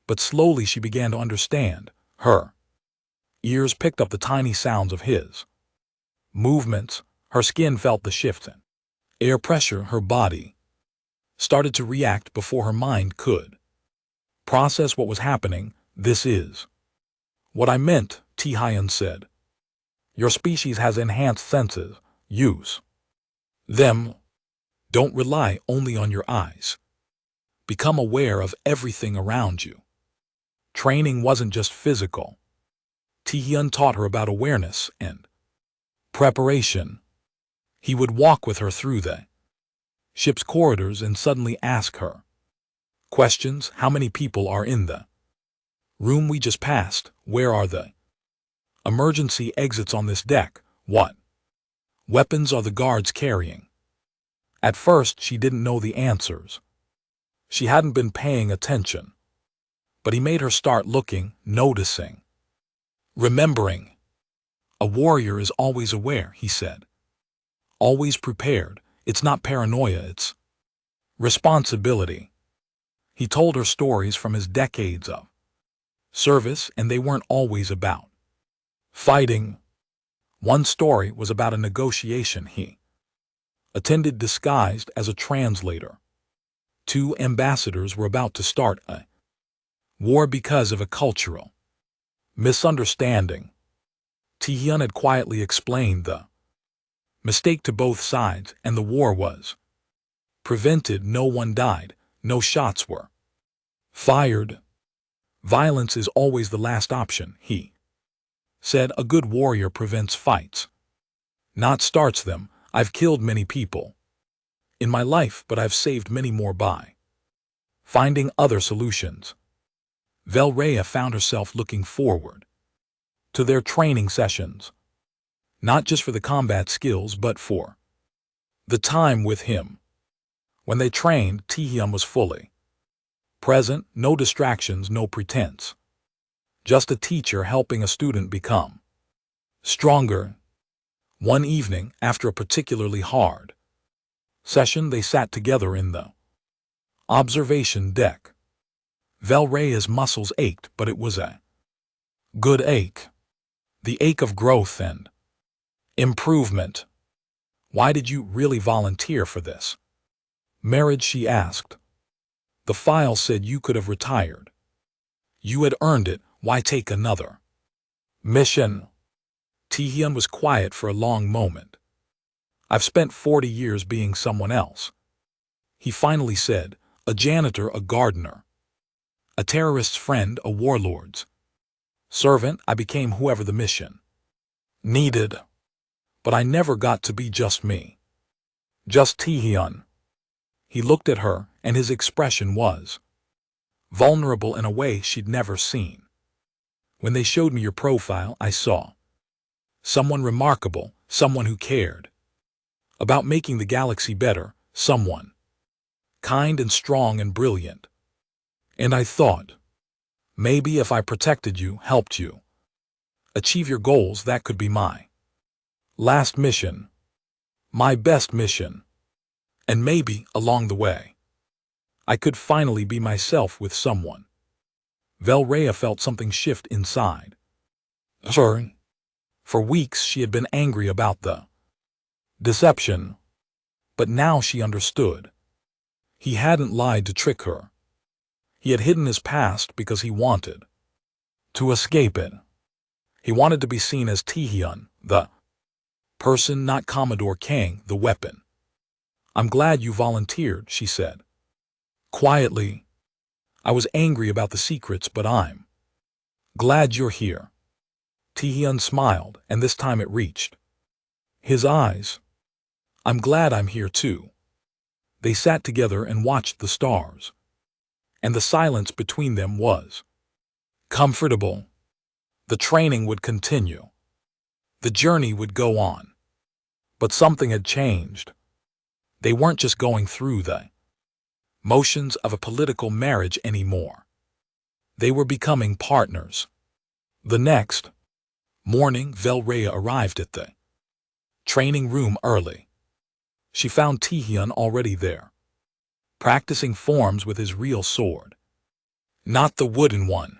but slowly she began to understand. Her ears picked up the tiny sounds of his movements. Her skin felt the shift in air pressure. Her body started to react before her mind could process what was happening. This is what I meant, Ti-Hyun said. Your species has enhanced senses. Use them. Don't rely only on your eyes. Become aware of everything around you. Training wasn't just physical. Taehyun taught her about awareness and preparation. He would walk with her through the ship's corridors and suddenly ask her questions. How many people are in the room we just passed? Where are the emergency exits on this deck? What weapons are the guards carrying? At first, she didn't know the answers. She hadn't been paying attention. But he made her start looking, noticing, remembering. A warrior is always aware, he said. Always prepared. It's not paranoia, it's responsibility. He told her stories from his decades of service, and they weren't always about fighting. One story was about a negotiation he attended disguised as a translator. Two ambassadors were about to start a war because of a cultural misunderstanding. Taehyun had quietly explained the mistake to both sides, and the war was prevented. No one died, no shots were fired. Violence is always the last option, he said. A good warrior prevents fights, not starts them. I've killed many people in my life, but I've saved many more by finding other solutions. Velraya found herself looking forward to their training sessions, not just for the combat skills, but for the time with him. When they trained, Taehyun was fully present, no distractions, no pretense. Just a teacher helping a student become stronger. One evening, after a particularly hard session, they sat together in the observation deck. Velraya's muscles ached, but it was a good ache. The ache of growth and improvement. Why did you really volunteer for this marriage? She asked. The file said you could have retired. You had earned it. Why take another mission? Taehyun was quiet for a long moment. I've spent 40 years being someone else. He finally said, a janitor, a gardener, a terrorist's friend, a warlord's servant. I became whoever the mission needed. But I never got to be just me. Just Taehyun. He looked at her, and his expression was vulnerable in a way she'd never seen. When they showed me your profile, I saw someone remarkable, someone who cared about making the galaxy better, someone kind and strong and brilliant. And I thought, maybe if I protected you, helped you achieve your goals, that could be my last mission, my best mission. And maybe, along the way, I could finally be myself with someone. Velraya felt something shift inside her. For weeks she had been angry about the deception, but now she understood. He hadn't lied to trick her. He had hidden his past because he wanted to escape it. He wanted to be seen as Taehyun, the person, not Commodore Kang, the weapon. I'm glad you volunteered, she said quietly. I was angry about the secrets, but I'm glad you're here. Taehyun smiled, and this time it reached his eyes. I'm glad I'm here too. They sat together and watched the stars, and the silence between them was comfortable. The training would continue. The journey would go on. But something had changed. They weren't just going through the motions of a political marriage anymore. They were becoming partners. The next morning, Velraya arrived at the training room early. She found Taehyun already there, practicing forms with his real sword, not the wooden one.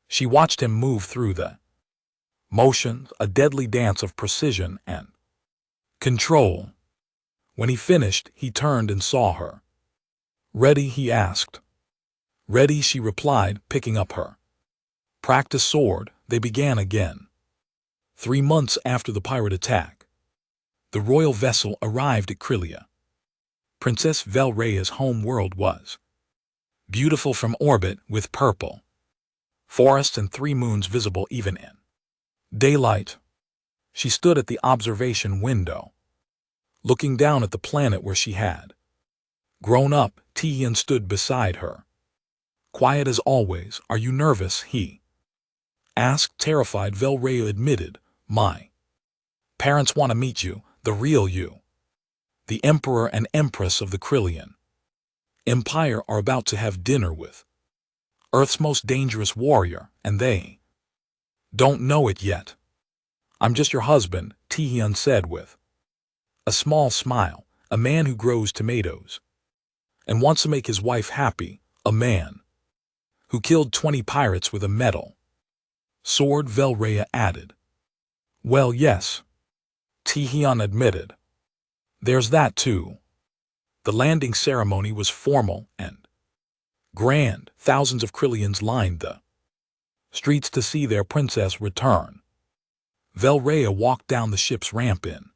She watched him move through the motions, a deadly dance of precision and control. When he finished, he turned and saw her. Ready? He asked. Ready, she replied, picking up her practice sword. They began again. 3 months after the pirate attack, the royal vessel arrived at Krylia. Princess Velrea's home world was beautiful from orbit, with purple forests and 3 moons visible even in daylight. She stood at the observation window, looking down at the planet where she had grown up. Tihian stood beside her, quiet as always. "Are you nervous?" he asked. Terrified, Velrea admitted, "My parents want to meet you, the real you. The Emperor and Empress of the Krillian Empire are about to have dinner with Earth's most dangerous warrior, and they don't know it yet." "I'm just your husband," Tihian said with a small smile, "a man who grows tomatoes and wants to make his wife happy, a man who killed 20 pirates with a metal sword," Velrea added. "Well, yes," Tihian admitted. "There's that too." The landing ceremony was formal and grand. Thousands of Krillians lined the streets to see their princess return. Velrea walked down the ship's ramp in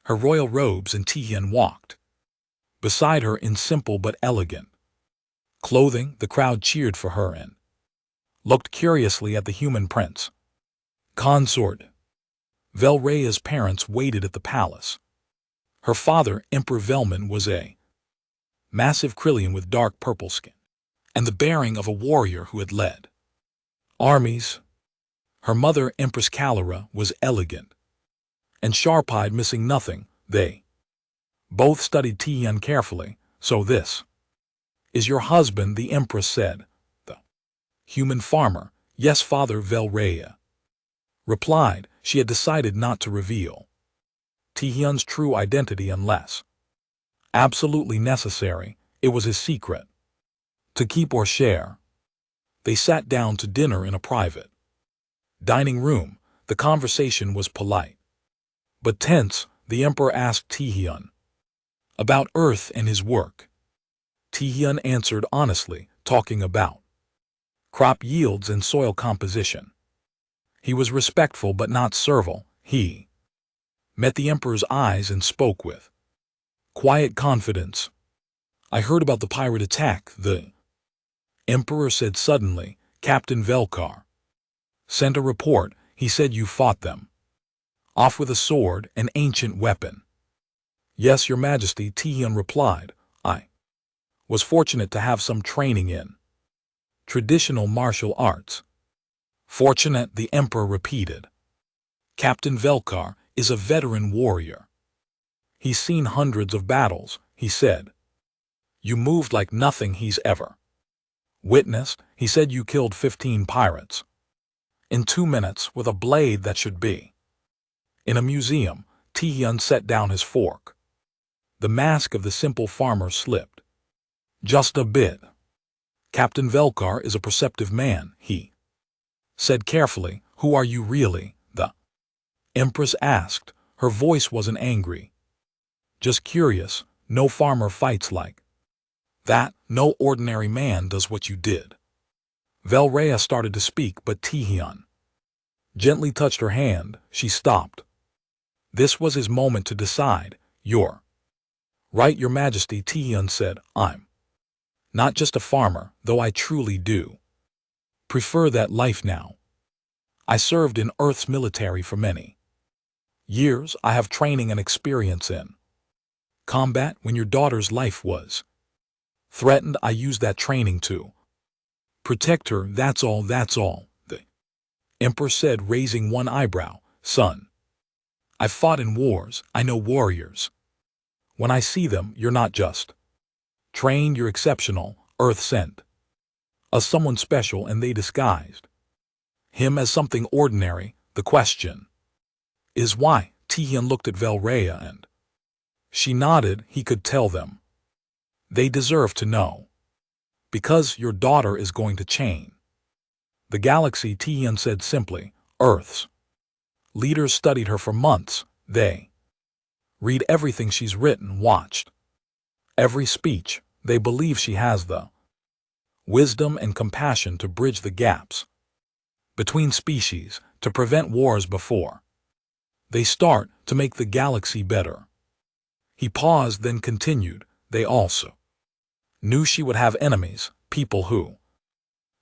her royal robes, and Tihian walked beside her in simple but elegant clothing. The crowd cheered for her and looked curiously at the human prince consort. Velrea's parents waited at the palace. Her father, Emperor Velman, was a massive Krillian with dark purple skin and the bearing of a warrior who had led armies. Her mother, Empress Calera, was elegant and sharp-eyed, missing nothing. They both studied Tihian carefully. "So this is your husband?" the Empress said. "The human farmer." "Yes, father," Velrea replied. She had decided not to reveal Tihian's true identity unless absolutely necessary. It was his secret to keep or share. They sat down to dinner in a private dining room. The conversation was polite but tense. The Emperor asked Tihian about Earth and his work. Tihian answered honestly, talking about crop yields and soil composition. He was respectful but not servile. He met the Emperor's eyes and spoke with quiet confidence. "I heard about the pirate attack," the Emperor said suddenly. "Captain Velkar sent a report. He said you fought them off with a sword, an ancient weapon." "Yes, Your Majesty," Tihian replied. "I was fortunate to have some training in traditional martial arts." "Fortunate," the Emperor repeated. "Captain Velkar is a veteran warrior. He's seen hundreds of battles," he said. "You moved like nothing he's ever witnessed." He said you killed 15 pirates in 2 minutes with a blade that should be in a museum. Tihian set down his fork. The mask of the simple farmer slipped just a bit. "Captain Velkar is a perceptive man," he said carefully. "Who are you really?" the Empress asked. Her voice wasn't angry, just curious. "No farmer fights like that. No ordinary man does what you did." Velrea started to speak, but Tihian gently touched her hand. She stopped. This was his moment to decide. "You're right, Your Majesty," Tihian said. "I'm not just a farmer, though I truly do prefer that life now. I served in Earth's military for many years. I have training and experience in combat. When your daughter's life was threatened, I used that training to protect her. That's all, the Emperor said, raising one eyebrow. "Son, I've fought in wars. I know warriors. When I see them, you're not just trained, you're exceptional. Earth sent us someone special, and they disguised him as something ordinary. The question is why?" Tihian looked at Velrea and she nodded. He could tell them they deserve to know. "Because your daughter is going to change the galaxy," Tihian said simply. "Earth's leaders studied her for months. They read everything she's written, watched every speech. They believe she has the wisdom and compassion to bridge the gaps between species, to prevent wars before they start, to make the galaxy better." He paused, then continued. they also knew she would have enemies, people who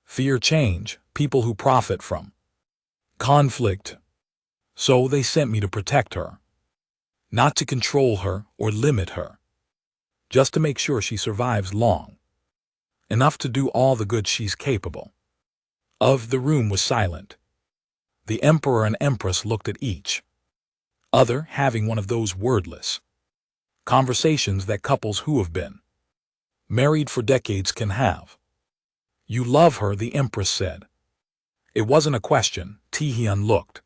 fear change, people who profit from conflict. So they sent me to protect her, not to control her or limit her, just to make sure she survives long enough to do all the good she's capable of. The room was silent. The emperor and empress looked at each other, having one of those wordless conversations that couples who have been married for decades can have. You love her, the empress said. It wasn't a question. Taehyun looked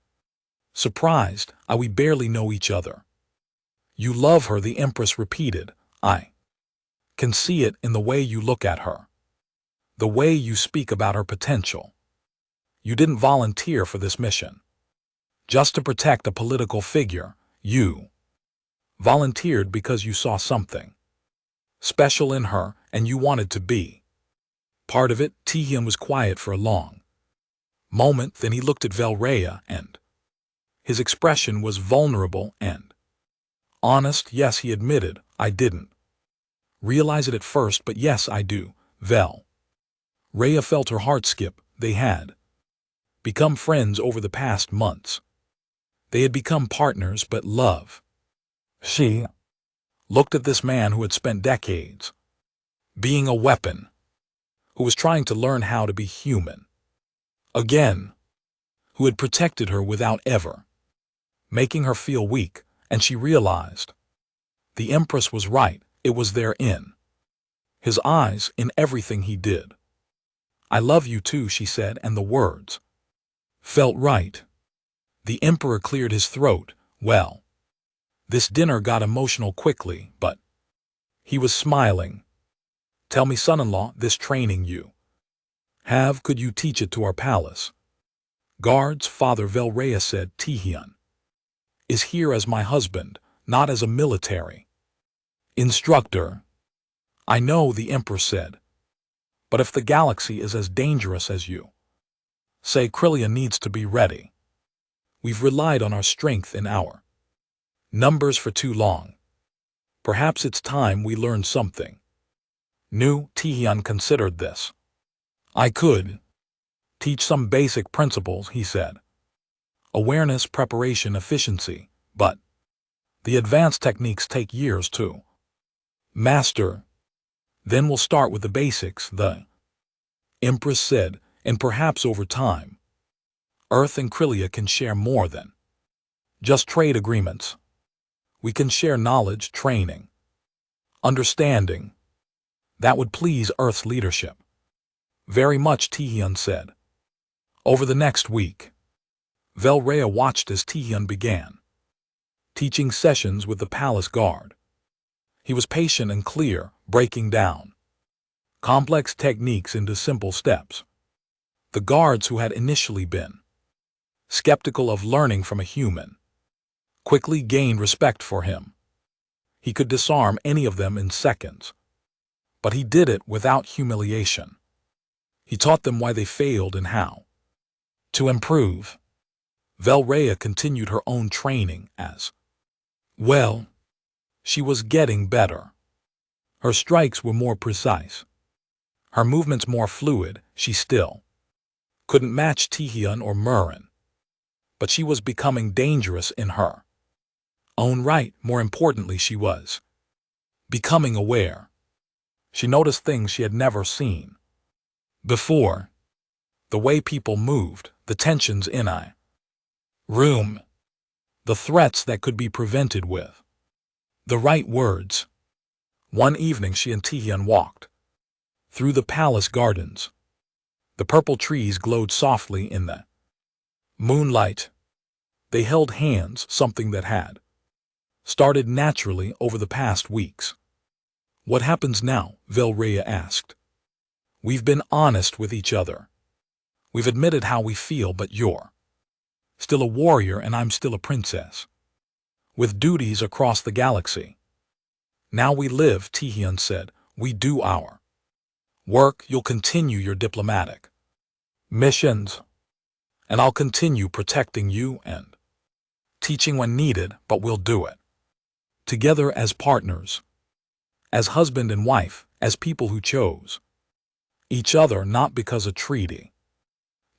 surprised. We barely know each other. You love her, the empress repeated. I can see it in the way you look at her, the way you speak about her potential. You didn't volunteer for this mission just to protect a political figure. You volunteered because you saw something special in her and you wanted to be part of it. Taehyun was quiet for a long moment, then he looked at Velraya and his expression was vulnerable and honest. Yes, he admitted, I didn't realize it at first, but yes, I do. Velraya felt her heart skip. They had become friends over the past months. They had become partners, but love. She looked at this man who had spent decades being a weapon, who was trying to learn how to be human again, who had protected her without ever making her feel weak, and she realized the empress was right. It was there in his eyes, in everything he did. I love you too, she said, and the words felt right. The emperor cleared his throat. Well, this dinner got emotional quickly, but he was smiling. Tell me, son-in-law, this training you have, could you teach it to our palace guards? Father, Velraya said. Taehyun is here as my husband, not as a military instructor. I know, the emperor said, but if the galaxy is as dangerous as you say, Krylia needs to be ready. We've relied on our strength and our numbers for too long. Perhaps it's time we learn something new. Taehyun considered this. I could teach some basic principles, he said. Awareness, preparation, efficiency, but the advanced techniques take years to master. Then we'll start with the basics, the empress said, and perhaps over time, Earth and Krylia can share more than just trade agreements. We can share knowledge, training, understanding. That would please Earth's leadership very much, Taehyun said. Over the next week, Velraya watched as Taehyun began teaching sessions with the palace guard. He was patient and clear, breaking down complex techniques into simple steps. The guards, who had initially been skeptical of learning from a human, quickly gained respect for him. He could disarm any of them in seconds, but he did it without humiliation. He taught them why they failed and how to improve. Velraya continued her own training as well. She was getting better. Her strikes were more precise, her movements more fluid. She still couldn't match Taehyun or Murin, but she was becoming dangerous in her own right. More importantly, she was becoming aware. She noticed things she had never seen before. The way people moved, the tensions in a room, the threats that could be prevented with the right words. One evening she and Taehyun walked through the palace gardens. The purple trees glowed softly in the moonlight. They held hands, something that had started naturally over the past weeks. What happens now? Velraya asked. We've been honest with each other. We've admitted how we feel, but you're still a warrior and I'm still a princess, with duties across the galaxy. Now we live, Taehyun said. We do our work. You'll continue your diplomatic missions, and I'll continue protecting you and teaching when needed, but we'll do it together as partners. as husband and wife, as people who chose each other not because a treaty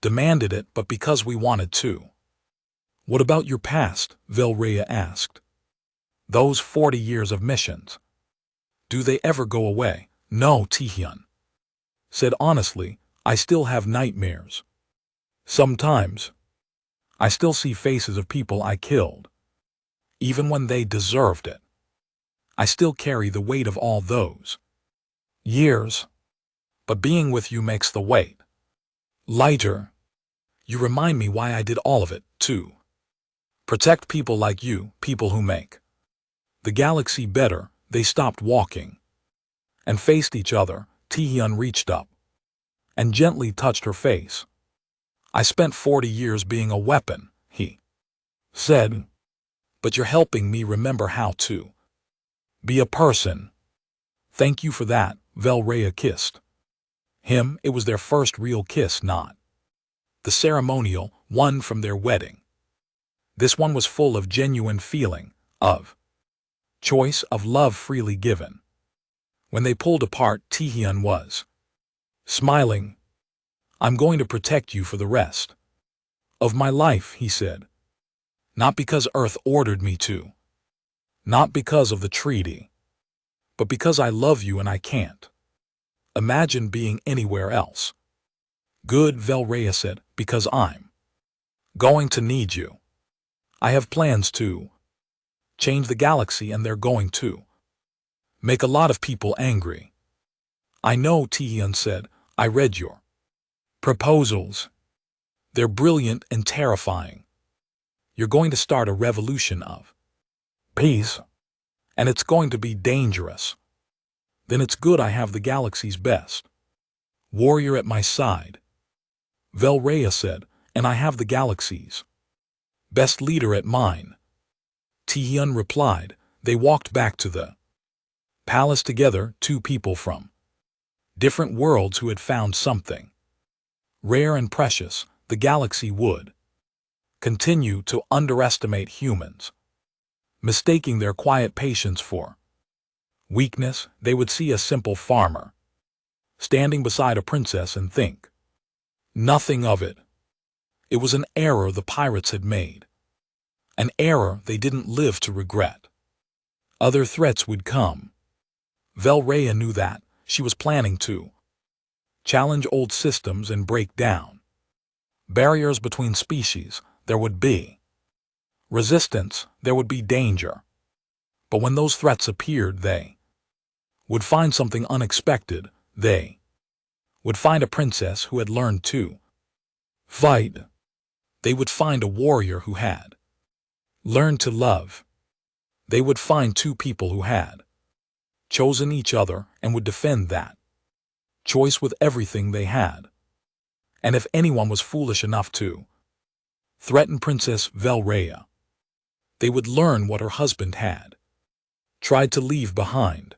demanded it, but because we wanted to. What about your past? Velraya asked. Those 40 years of missions. Do they ever go away? No, Tihyun said honestly, I still have nightmares. Sometimes, I still see faces of people I killed, even when they deserved it. I still carry the weight of all those years, but being with you makes the weight lighter. You remind me why I did all of it, too. Protect people like you, people who make the galaxy better. They stopped walking and faced each other. Tihyun reached up and gently touched her face. I spent 40 years being a weapon, he said, but you're helping me remember how to be a person. Thank you for that. Velraya kissed him. It was their first real kiss, not the ceremonial one from their wedding. This one was full of genuine feeling, of choice, of love freely given. When they pulled apart, Tihyun was smiling. I'm going to protect you for the rest of my life, he said. Not because Earth ordered me to, not because of the treaty, but because I love you and I can't imagine being anywhere else. Good, Velraya said, because I'm going to need you. I have plans to change the galaxy, and they're going to make a lot of people angry. I know, Tihyun said. I read your proposals. They're brilliant and terrifying. You're going to start a revolution of peace, and it's going to be dangerous. Then it's good I have the galaxy's best warrior at my side. Velraya said, and I have the galaxy's best leader at mine. Tihyun replied. They walked back to the palace together, two people from different worlds who had found something rare and precious. The galaxy would continue to underestimate humans, mistaking their quiet patience for weakness. They would see a simple farmer standing beside a princess and think nothing of it. It was an error the pirates had made, an error they didn't live to regret. Other threats would come. Velraya knew that. She was planning to challenge old systems and break down barriers between species. There would be resistance, there would be danger. But when those threats appeared, they would find something unexpected. They would find a princess who had learned to fight. They would find a warrior who had learned to love. They would find two people who had chosen each other and would defend that choice with everything they had. And if anyone was foolish enough to threaten Princess Velraya, they would learn what her husband had tried to leave behind.